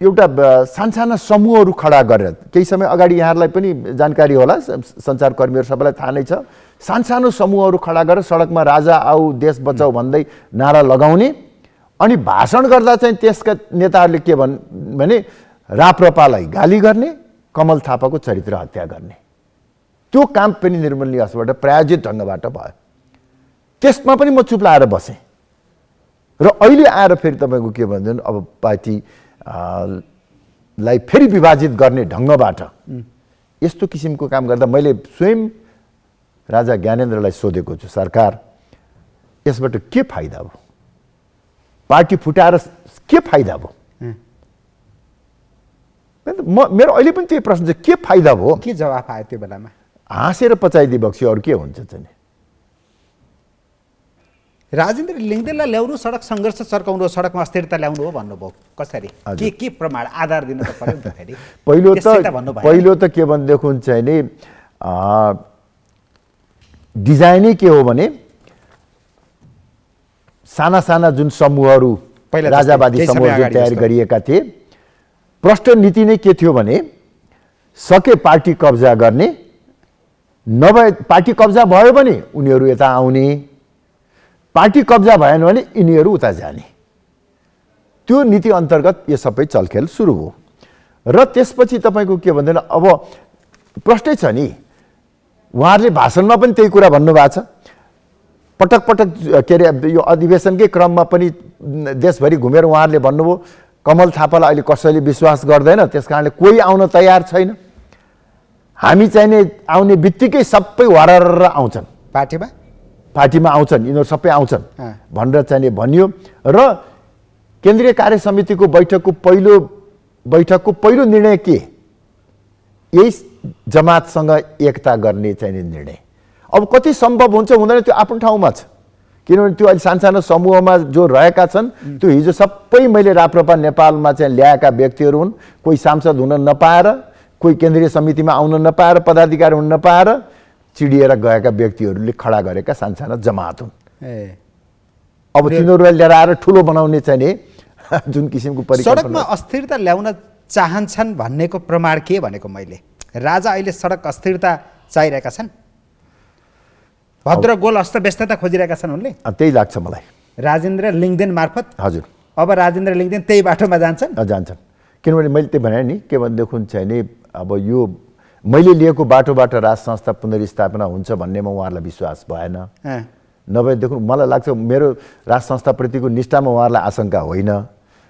एउटा सानसाना समूहहरू खडा गरेर केही समय अगाडि यहाँहरूलाई पनि जानकारी होला, सञ्चारकर्मीहरू सबैलाई थाहा नै छ, सानसानो समूहहरू खडा गरेर सडकमा राजा आऊ देश बचाऊ भन्दै नारा लगाउने अनि भाषण गर्दा चाहिँ त्यसका नेताहरूले के भने राप्रपालाई गाली गर्ने, कमल थापाको चरित्र हत्या गर्ने। त्यो काम पनि निर्मल निवासबाट प्रायोजित ढङ्गबाट भयो। त्यसमा पनि म चुप लाएर बसेँ र अहिले आएर फेरि तपाईँको के भन्छन् अब पार्टी लाई फेरि विभाजित गर्ने ढङ्गबाट यस्तो किसिमको काम गर्दा मैले स्वयं राजा ज्ञानेन्द्रलाई सोधेको छु, सरकार यसबाट के फाइदा भयो? पार्टी फुटाएर के फाइदा भयो? मेरो अहिले पनि त्यही प्रश्न छ, के फाइदा भयो? के जवाफ आयो त्यो बेलामा? हाँसेर पचाइदिए बक्सी अरू के हुन्छ चाहिँ? राजेन्द्र लिङ्गदेनलाई ल्याउनु सडक सङ्घर्ष चर्काउनु, सडकमा अस्थिरता ल्याउनु हो भन्नुभयो। कसरी के प्रमाण आधार दिन त पर्यो नि त फेरि? पहिलो त के भनेदेखि चाहिँ नि डिजाइनै के हो भने साना साना जुन समूहहरू राजावादी समूहहरू तयार गरिएका थिए, प्रष्ट नीति नै के थियो भने सके पार्टी कब्जा गर्ने, नभए पार्टी कब्जा भयो भने उनीहरू यता आउने, पार्टी कब्जा भएन भने यिनीहरू उता जाने। त्यो नीति अन्तर्गत यो सबै चलखेल सुरु हो। र त्यसपछि तपाईँको के भन्दैन, अब प्रष्टै छ नि, उहाँहरूले भाषणमा पनि त्यही कुरा भन्नुभएको छ। पटक पटक के अरे यो अधिवेशनकै क्रममा पनि देशभरि घुमेर उहाँहरूले भन्नुभयो कमल थापालाई अहिले कसैले विश्वास गर्दैन, त्यस कारणले कोही आउन तयार छैन, हामी चाहिने आउने बित्तिकै सबै वरर आउँछन्, पार्टीमा आउँछन्, यिनीहरू सबै आउँछन् भनेर चाहिँ भनियो। र केन्द्रीय कार्य समितिको बैठकको पहिलो निर्णय के? यही जमातसँग एकता गर्ने चाहिँ निर्णय। अब कति सम्भव हुन्छ हुँदैन त्यो आफ्नो ठाउँमा छ, किनभने त्यो अहिले सानसानो समूहमा जो रहेका छन् त्यो हिजो सबै मैले राप्रपा नेपालमा चाहिँ ल्याएका व्यक्तिहरू हुन्। कोही सांसद हुन नपाएर, कोही केन्द्रीय समितिमा आउन नपाएर, पदाधिकारी हुन नपाएर चिडिएर गएका व्यक्तिहरूले खडा गरेका सानसाना जमात हुन्। अब तिनीहरूलाई लिएर आएर ठुलो बनाउने चाहिँ जुन किसिमको सडकमा अस्थिरता ल्याउन चाहन्छन् भन्नेको प्रमाण के भनेको मैले? राजा अहिले सडक अस्थिरता चाहिरहेका छन्, भद्र गोल अस्तव्यस्तता खोजिरहेका छन् उनले, त्यही लाग्छ मलाई राजेन्द्र लिङ्गदेन मार्फत। हजुर, अब राजेन्द्र लिङ्गदेन त्यही बाटोमा जान्छन्। किनभने मैले त्यही भने नि के भनेदेखि चाहिँ नि अब यो मैले लिएको बाटोबाट राज संस्था पुनर्स्थापना हुन्छ भन्नेमा उहाँहरूलाई विश्वास भएन। नभएदेखि मलाई लाग्छ मेरो राज संस्थाप्रतिको निष्ठामा उहाँहरूलाई आशंका होइन,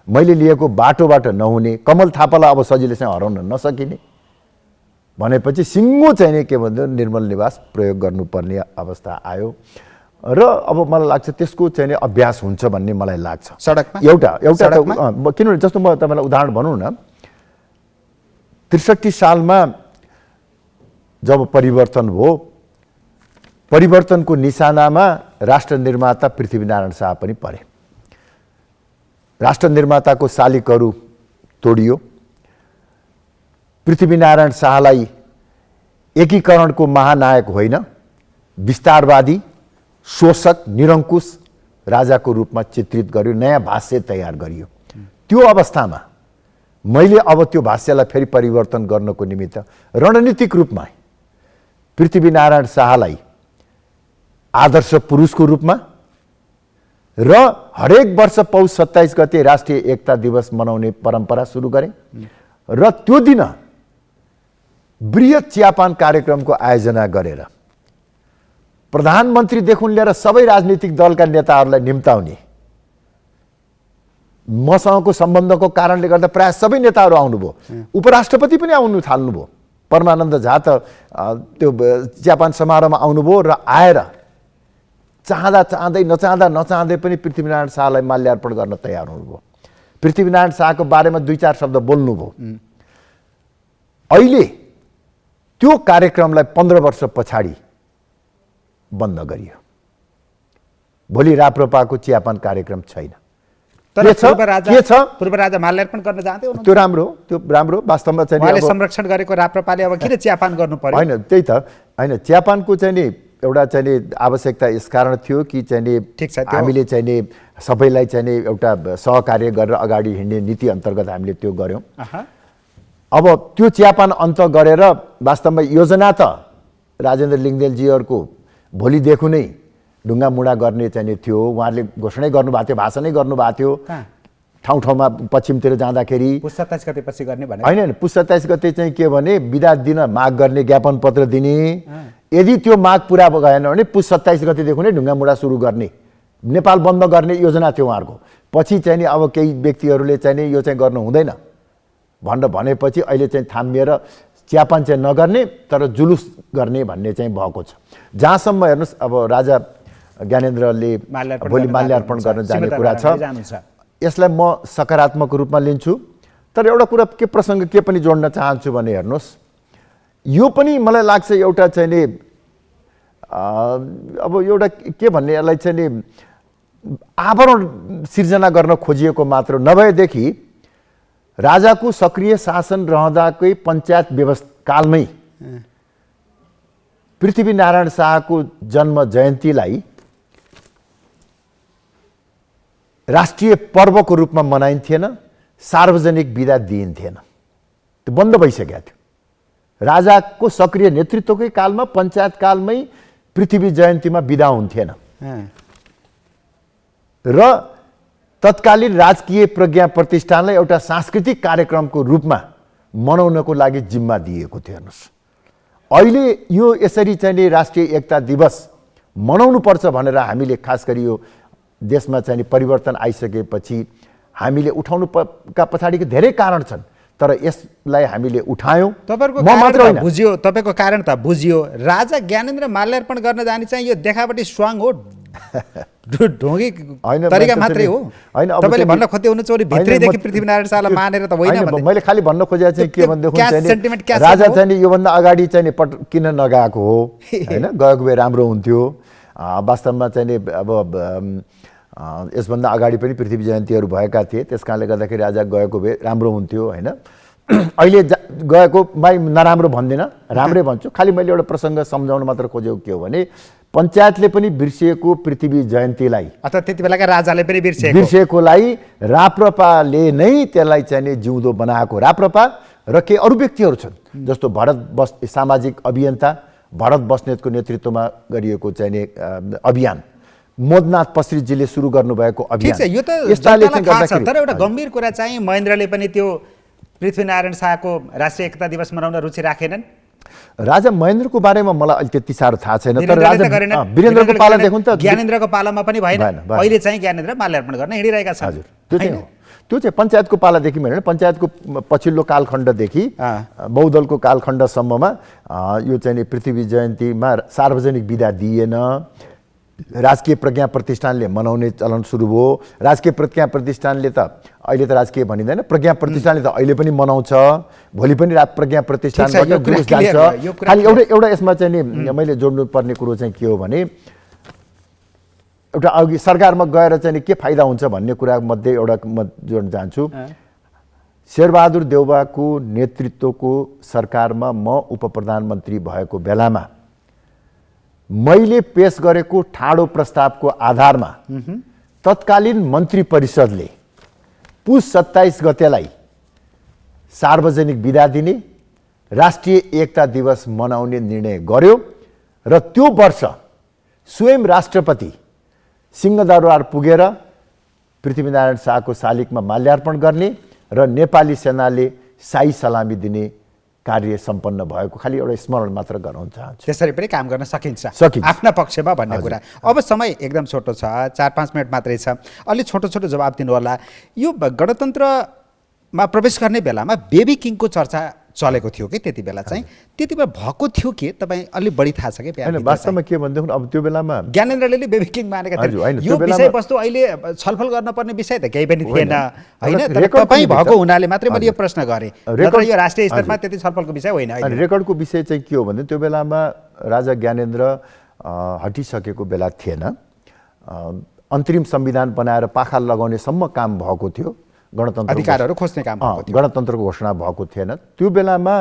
मैले लिएको बाटोबाट नहुने, कमल थापालाई अब सजिलैसँग हराउन नसकिने भनेपछि सिङ्गो चाहिने के भन्दा निर्मल निवास प्रयोग गर्नुपर्ने अवस्था आयो। र अब मलाई लाग्छ त्यसको चाहिँ अभ्यास हुन्छ भन्ने मलाई लाग्छ सडकमा। एउटा किनभने जस्तो म तपाईँलाई उदाहरण भनौँ न, 63 सालमा जब परिवर्तन हो, परिवर्तनको निशानामा राष्ट्र निर्माता पृथ्वीनारायण शाह पनि परे। राष्ट्र निर्माताको शालिकहरू तोडियो। पृथ्वीनारायण शाहलाई एकीकरणको महानायक होइन, विस्तारवादी, शोषक, निरङ्कुश राजाको रूपमा चित्रित गर्यो, नयाँ भाष्य तयार गरियो। त्यो अवस्थामा मैले अब त्यो भाष्यलाई फेरि परिवर्तन गर्नको निमित्त रणनीतिक रूपमा पृथ्वीनारायण शाहलाई आदर्श पुरुषको रूपमा र हरेक वर्ष पौष 27 गते राष्ट्रिय एकता दिवस मनाउने परम्परा सुरु गरेँ र त्यो दिन बृहत चियापान कार्यक्रमको आयोजना गरेर प्रधानमन्त्रीदेखि लिएर सबै राजनीतिक दलका नेताहरूलाई निम्ताउने, मसँगको सम्बन्धको कारणले गर्दा प्राय सबै नेताहरू आउनुभयो, उपराष्ट्रपति पनि आउनु थाल्नुभयो, परमानन्द झा त त्यो चियापान समारोहमा आउनुभयो र आएर नचाहँदै पनि पृथ्वीनारायण शाहलाई माल्यार्पण गर्न तयार हुनुभयो, पृथ्वीनारायण शाहको बारेमा 2-4 शब्द बोल्नुभयो। अहिले त्यो कार्यक्रमलाई 15 वर्ष पछाडि बन्द गरियो। भोलि राप्रपाको चियापान कार्यक्रम छैन। तर पूर्व राजा माल्यार्पण गर्न जाँदै हुनुहुन्छ। त्यो राम्रो वास्तवमा चाहिँ उहाँले संरक्षण गरेको राप्रपाले अब किन चियापान गर्नु पर्यो? हैन, त्यही त हैन, चियापानको चाहिँ नि एउटा चाहिँ नि आवश्यकता यसकारण थियो कि चाहिँ नि हामीले चाहिँ नि सबैलाई चाहिँ नि एउटा सहकार्य गरेर अगाडि हिँड्ने नीति अन्तर्गत हामीले त्यो गर्यौं। अब त्यो चियापान अन्त गरेर वास्तवमा योजना त राजेन्द्र लिङ्गदेलजीहरूको भोलिदेखि नै ढुङ्गा मुढा गर्ने चाहिँ नि थियो। उहाँहरूले घोषणै गर्नुभएको थियो, भाषणै गर्नुभएको थियो ठाउँ ठाउँमा पश्चिमतिर जाँदाखेरि। पुस 27 गते पछि गर्ने भने हैन, पुस 27 गते चाहिँ के भने बिदा दिन माग गर्ने, ज्ञापन पत्र दिने। यदि त्यो माग पुरा भएन भने पुस 27 गतेदेखि नै ढुङ्गा मुढा सुरु गर्ने, नेपाल बन्द गर्ने योजना थियो उहाँहरूको। पछि चाहिँ नि अब केही व्यक्तिहरूले चाहिँ नि यो चाहिँ गर्नु हुँदैन भनेपछि अहिले चाहिँ थामिएर चियापान चाहिँ नगर्ने तर जुलुस गर्ने भन्ने चाहिँ भएको छ। जहाँसम्म हेर्नुहोस् अब राजा ज्ञानेन्द्रले भोलि माल्यार्पण गर्न जाने कुरा छ, यसलाई म सकारात्मक रूपमा लिन्छु। तर एउटा कुरा के प्रसङ्ग के पनि जोड्न चाहन्छु भने हेर्नुहोस्, यो पनि मलाई लाग्छ एउटा चाहिँ नि अब एउटा के भन्ने यसलाई चाहिँ नि आवरण सिर्जना गर्न खोजिएको मात्र नभएदेखि राजाको सक्रिय शासन रहँदाकै पञ्चायत व्यवस्था कालमै पृथ्वीनारायण शाहको जन्म जयन्तीलाई राष्ट्रिय पर्वको रूपमा मनाइन्थेन, सार्वजनिक बिदा दिइन्थेन। त्यो बन्द भइसकेको थियो। राजाको सक्रिय नेतृत्वकै कालमा पञ्चायत कालमै पृथ्वी जयन्तीमा बिदा हुन्थेन र तत्कालीन राजकीय प्रज्ञा प्रतिष्ठानलाई एउटा सांस्कृतिक कार्यक्रमको रूपमा मनाउनको लागि जिम्मा दिएको थियो। हेर्नुहोस्, अहिले यो यसरी चाहिँ नि राष्ट्रिय एकता दिवस मनाउनुपर्छ भनेर हामीले खास गरी यो देशमा चाहिँ परिवर्तन आइसकेपछि हामीले उठाउनुका पछाडिको धेरै कारण छन्, तर यसलाई हामीले उठायौँ। तपाईँको कारण त बुझियो। राजा ज्ञानेन्द्र माल्यार्पण गर्न जाने चाहिँ यो देखावटी स्वाङ हो, ढोंगी तरिका मात्रै हो। तपाईले भन्न खोज्दै हुनुहुन्छ भने भित्रैदेखि पृथ्वीनारायण शाहलाई मानेर त होइन भन्दै। मैले खाली भन्न खोजेको चाहिँ के भन्दैछु चाहिँ राजा चाहिँ नि योभन्दा अगाडि चाहिँ नि किन नगएको हो, हैन, गएको भए राम्रो हुन्थ्यो। वास्तवमा चाहिँ नि अब यसभन्दा अगाडि पनि पृथ्वी जयन्तीहरू भएका थिए, त्यस कारणले गर्दाखेरि राजा गएको भए राम्रो हुन्थ्यो, हैन। अहिले गएको मै नराम्रो भन्दिनँ, राम्रै भन्छु। खालि मैले एउटा प्रसङ्ग सम्झाउन मात्र खोजेको के हो भने पञ्चायतले पनि बिर्सिएको पृथ्वी जयन्तीलाई अथवा त्यति बेलाका राजाले पनि बिर्सिएकोलाई राप्रपाले नै त्यसलाई चाहिँ नि जिउँदो बनाएको। राप्रपा र केही अरू व्यक्तिहरू छन् जस्तो सामाजिक अभियन्ता भरत बस्नेतको नेतृत्वमा गरिएको चाहिँ नि अभियान, मोदनाथ पस्रितजीले सुरु गर्नुभएको अभियान। यो त तर एउटा गम्भीर कुरा चाहिँ महेन्द्रले पनि त्यो पृथ्वीनारायण शाहको राष्ट्रिय एकता दिवस मनाउन रुचि राखेनन्। राजा महेन्द्रको बारेमा मलाई अहिले त्यति साह्रो थाहा छैन, तर राजा वीरेन्द्रको पाला देखौँ त ज्ञानेन्द्रको पालामा पनि भएन। अहिले चाहिँ ज्ञानेन्द्र माल्यार्पण गर्न हिँडिरहेका छन्। हजुर, त्यो चाहिँ पञ्चायतको पालादेखि होइन, पञ्चायतको पछिल्लो कालखण्डदेखि बहुदलको कालखण्डसम्ममा यो चाहिँ नि पृथ्वी जयन्तीमा सार्वजनिक बिदा दिएन। राजकीय प्रज्ञा प्रतिष्ठानले मनाउने चलन सुरु भयो। राजकीय प्रज्ञा प्रतिष्ठानले त अहिले त राजकीय भनिँदैन, प्रज्ञा प्रतिष्ठानले त अहिले पनि मनाउँछ, भोलि पनि प्रज्ञा प्रतिष्ठानबाट जुलुस जान्छ। खालि एउटा यसमा चाहिँ नि मैले जोड्नु पर्ने कुरो चाहिँ के हो भने एउटा अघि सरकारमा गएर चाहिँ के फाइदा हुन्छ भन्ने कुरा मध्ये एउटा म जोड्न चाहन्छु। शेरबहादुर देउवाको नेतृत्वको सरकारमा म उपप्रधानमन्त्री भएको बेलामा मैले पेश गरेको ठाडो प्रस्तावको आधारमा तत्कालीन मन्त्री परिषदले पुस 27 गतेलाई सार्वजनिक बिदा दिने, राष्ट्रिय एकता दिवस मनाउने निर्णय गर्यो र त्यो वर्ष स्वयं राष्ट्रपति सिंहदरबार पुगेर पृथ्वीनारायण शाहको शालिगमा माल्यार्पण गर्ने र नेपाली सेनाले शाही सलामी दिने कार्य सम्पन्न भएको खालि एउटा स्मरण मात्र गराउन चाहन्छु। त्यसरी पनि काम गर्न सकिन्छ सकिन्छ। आफ्ना पक्षमा भन्ने कुरा। अब समय एकदम छोटो छ, 4-5 मिनट मात्रै छ, अलि छोटो छोटो जवाब दिनु होला। यो गणतन्त्रमा प्रवेश गर्ने बेलामा बेबी किङको चर्चा चलेको थियो कि त्यति बेला चाहिँ, त्यति बेला भएको थियो कि तपाईँ अलि बढी थाहा छ कि? होइन, वास्तवमा के भनेदेखि अब त्यो बेलामा ज्ञानेन्द्रले बेबी किङ मानेका थिए। यो विषयवस्तु अहिले छलफल गर्न पर्ने विषय त केही पनि थिएन होइन, तर तपाईँ भएको हुनाले मात्रै मैले यो प्रश्न गरेँ, नत्र यो राष्ट्रिय स्तरमा त्यति छलफलको विषय होइन। रेकर्डको विषय चाहिँ के हो भने त्यो बेलामा राजा ज्ञानेन्द्र हटिसकेको बेला थिएन, अन्तरिम संविधान बनाएर पाखा लगाउनेसम्म काम भएको थियो, गणतन्त्र अधिकारहरू खोज्ने काम भएको थियो, गणतन्त्रको घोषणा भएको थिएन। त्यो बेलामा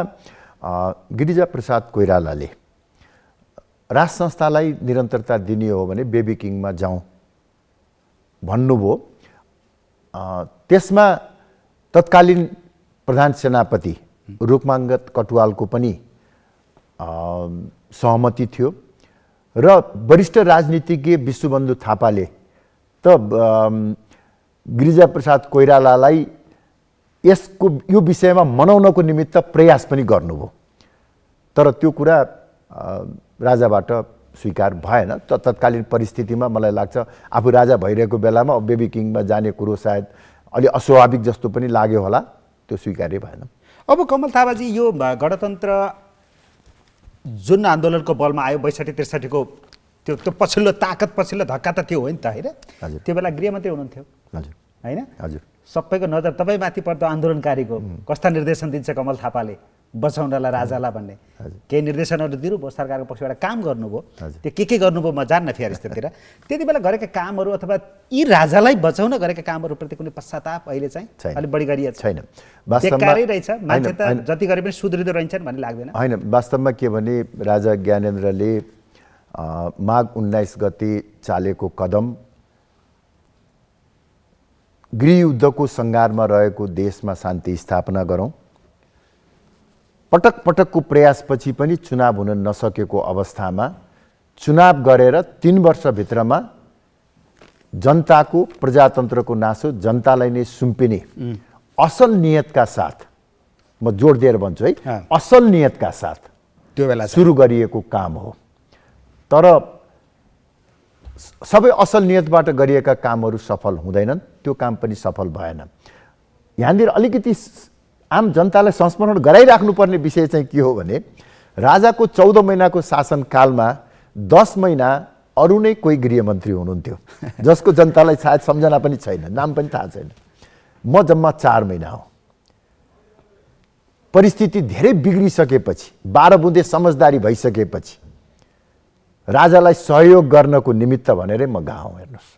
गिरिजा प्रसाद कोइरालाले राज संस्थालाई निरन्तरता दिने हो भने बेबी किङमा जाउँ भन्नुभयो। त्यसमा तत्कालीन प्रधान सेनापति रुकमाङ्गत कटुवालको पनि सहमति थियो र वरिष्ठ राजनीतिज्ञ विश्वबन्धु थापाले त गिरिजा प्रसाद कोइरालालाई यो विषयमा मनाउनको निमित्त प्रयास पनि गर्नुभयो, तर त्यो कुरा राजाबाट स्वीकार भएन। तत्कालीन परिस्थितिमा मलाई लाग्छ आफू राजा भइरहेको बेलामा बेबी किङमा जाने कुरो सायद अलि अस्वाभाविक जस्तो पनि लाग्यो होला, त्यो स्वीकार्य भएन। अब कमल थापाजी, यो गणतन्त्र जुन आन्दोलनको बलमा आयो 62-63 को त्यो पछिल्लो ताकत, पछिल्लो धक्का त त्यो हो नि त होइन? त्यो बेला गृहमन्त्री हुनुहुन्थ्यो होइन? हजुर, सबैको नजर तपाईँमाथि पर्दो आन्दोलनकारीको कस्ता निर्देशन दिन्छ कमल थापाले बचाउनलाई राजालाई भन्ने, केही निर्देशनहरू दिनुभयो, सरकारको पक्षबाट काम गर्नुभयो, त्यो के गर्नुभयो म जान्न फेरि यस्तोतिर। त्यति बेला गरेका कामहरू अथवा यी राजालाई बचाउन गरेका कामहरूप्रति कुनै पश्चाताप अहिले चाहिँ अलिक बढी गरिएको छैन? बेकारै रहेछ, मान्छे त जति गरे पनि सुध्रिँदो रहन्छन् भन्ने लाग्दैन? होइन, वास्तवमा के भने राजा ज्ञानेन्द्रले माघ 19 गते चालेको कदम गृहयुद्धको सङ्घारमा रहेको देशमा शान्ति स्थापना गरौँ, पटक पटकको प्रयासपछि पनि चुनाव हुन नसकेको अवस्थामा चुनाव गरेर 3 वर्षभित्रमा जनताको, प्रजातन्त्रको नासो जनतालाई नै सुम्पिने असल नियतका साथ, म जोड दिएर भन्छु है, असल नियतका साथ त्यो बेला सुरु गरिएको काम हो। तर सबै असल नियतबाट गरिएका कामहरू सफल हुँदैनन्, त्यो काम पनि सफल भएन। यहाँनिर अलिकति आम जनतालाई संस्मरण गराइराख्नुपर्ने विषय चाहिँ के हो भने राजाको 14 महिनाको शासनकालमा 10 महिना अरू नै कोही गृहमन्त्री हुनुहुन्थ्यो जसको जनतालाई सायद सम्झना पनि छैन, नाम पनि थाहा छैन। म जम्मा 4 महिना हो। परिस्थिति धेरै बिग्रिसकेपछि, 12 बुँदे समझदारी भइसकेपछि राजालाई सहयोग गर्नको निमित्त भनेरै म गएँ। हेर्नुहोस्,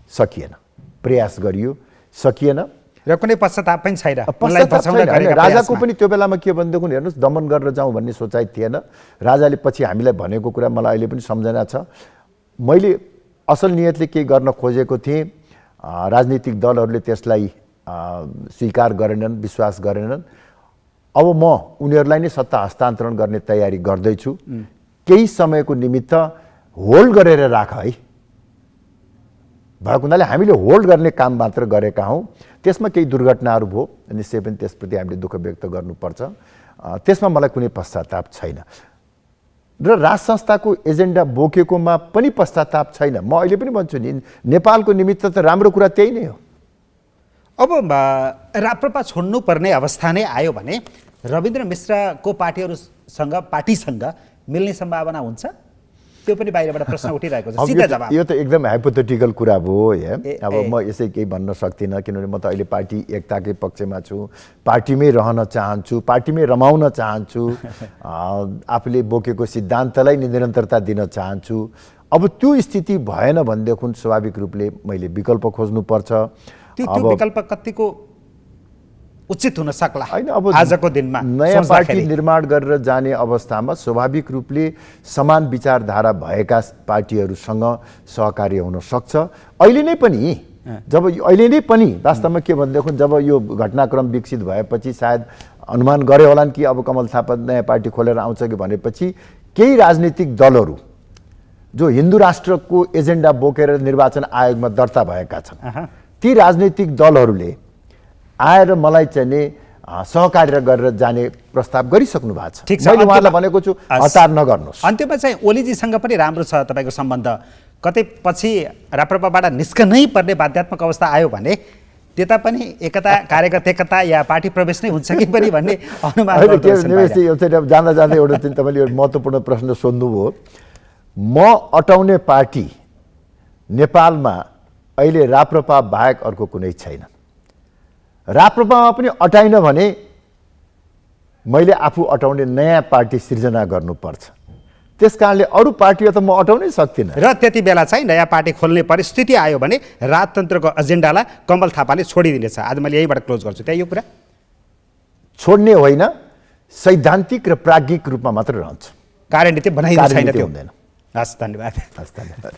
सकिएन, प्रयास गरियो, सकिएन र कुनै पश्चाताप पनि छैन। राजाको पनि त्यो बेलामा के भनेदेखि हेर्नुहोस्, दमन गरेर जाउँ भन्ने सोचाइ थिएन। राजाले पछि हामीलाई भनेको कुरा मलाई अहिले पनि सम्झना छ। मैले असल नियतले केही गर्न खोजेको थिएँ, राजनीतिक दलहरूले त्यसलाई स्वीकार गरेनन्, विश्वास गरेनन्। अब म उनीहरूलाई नै सत्ता हस्तान्तरण गर्ने तयारी गर्दैछु, केही समयको निमित्त होल्ड गरेर राख है। भएको हुनाले हामीले होल्ड गर्ने काम मात्र गरेका हौँ। त्यसमा केही दुर्घटनाहरू भयो, निश्चय पनि त्यसप्रति हामीले दुःख व्यक्त गर्नुपर्छ। त्यसमा मलाई कुनै पश्चाताप छैन र राज संस्थाको एजेन्डा बोकेकोमा पनि पश्चाताप छैन। म अहिले पनि भन्छु नि, नेपालको निमित्त त राम्रो कुरा त्यही नै हो। अब राप्रपा छोड्नुपर्ने अवस्था नै आयो भने रविन्द्र मिश्रको पार्टीसँग मिल्ने सम्भावना हुन्छ? त्यो पनि बाहिरबाट प्रश्न उठिरहेको छ, सिधा जवाब। यो त एकदम हाइपोथेटिकल कुरा भयो। अब म यसै केही भन्न सक्दिनँ, किनभने म त अहिले पार्टी एकताकै पक्षमा छु, पार्टीमै रहन चाहन्छु, पार्टीमै रमाउन चाहन्छु, आफूले बोकेको सिद्धान्तलाई निरन्तरता दिन चाहन्छु। अब त्यो स्थिति भएन भनेदेखि स्वाभाविक रूपले मैले विकल्प खोज्नुपर्छ। त्यो विकल्प कतिको उचित हुन सक्ला? हैन, अब आजको दिनमा नयाँ पार्टी निर्माण गरेर जाने अवस्थामा स्वाभाविक रूपले समान विचारधारा भएका पार्टीहरूसँग सहकार्य हुन सक्छ। अहिले नै पनि जब अहिले नै पनि वास्तवमा के भनेदेखि जब यो घटनाक्रम विकसित भएपछि सायद अनुमान गरे होलान् कि अब कमल थापा नयाँ पार्टी खोलेर आउँछ कि भनेपछि केही राजनीतिक दलहरू जो हिन्दू राष्ट्रको एजेन्डा बोकेर निर्वाचन आयोगमा दर्ता भएका छन् ती राजनीतिक दलहरूले आएर मलाई चाहिँ नि सहकार्य गरेर जाने प्रस्ताव गरिसक्नु भएको छ। ठिक छ, मैले उहाँलाई अन्त्यमा- भनेको छु हतार नगर्नुहोस्। अन्त्यमा चाहिँ ओलीजीसँग पनि राम्रो छ तपाईँको सम्बन्ध, कतै पछि राप्रपाबाट निस्कनै पर्ने बाध्यात्मक अवस्था आयो भने त्यता पनि एकता कार्यगत एकता या पार्टी प्रवेश नै हुन्छ कि पनि भन्ने अनुमान अहिले गर्दो रहेछन् निमेशजी, बाहिर। यो चाहिँ जाँदा जाँदै एउटा चाहिँ तपाईँले एउटा महत्त्वपूर्ण प्रश्न सोध्नुभयो। म अटाउने पार्टी नेपालमा अहिले राप्रपा बाहेक अर्को कुनै छैन। राप्रपामा पनि अटाइन भने मैले आफू अटाउने नयाँ पार्टी सिर्जना गर्नुपर्छ। त्यस कारणले अरू पार्टी त म अटाउनै सक्दिनँ। र त्यति बेला चाहिँ नयाँ पार्टी खोल्ने परिस्थिति आयो भने राजतन्त्रको एजेन्डालाई कमल थापाले छोडिदिनेछ। आज मैले यहीबाट क्लोज गर्छु, त्यही यो कुरा छोड्ने होइन, सैद्धान्तिक र प्राज्ञिक रूपमा मात्र रहन्छ। कार्यनीति बनाइदिनु छैन कार्यनीति त्यो। हुँदैन। हस्, धन्यवाद। हस्, धन्यवाद।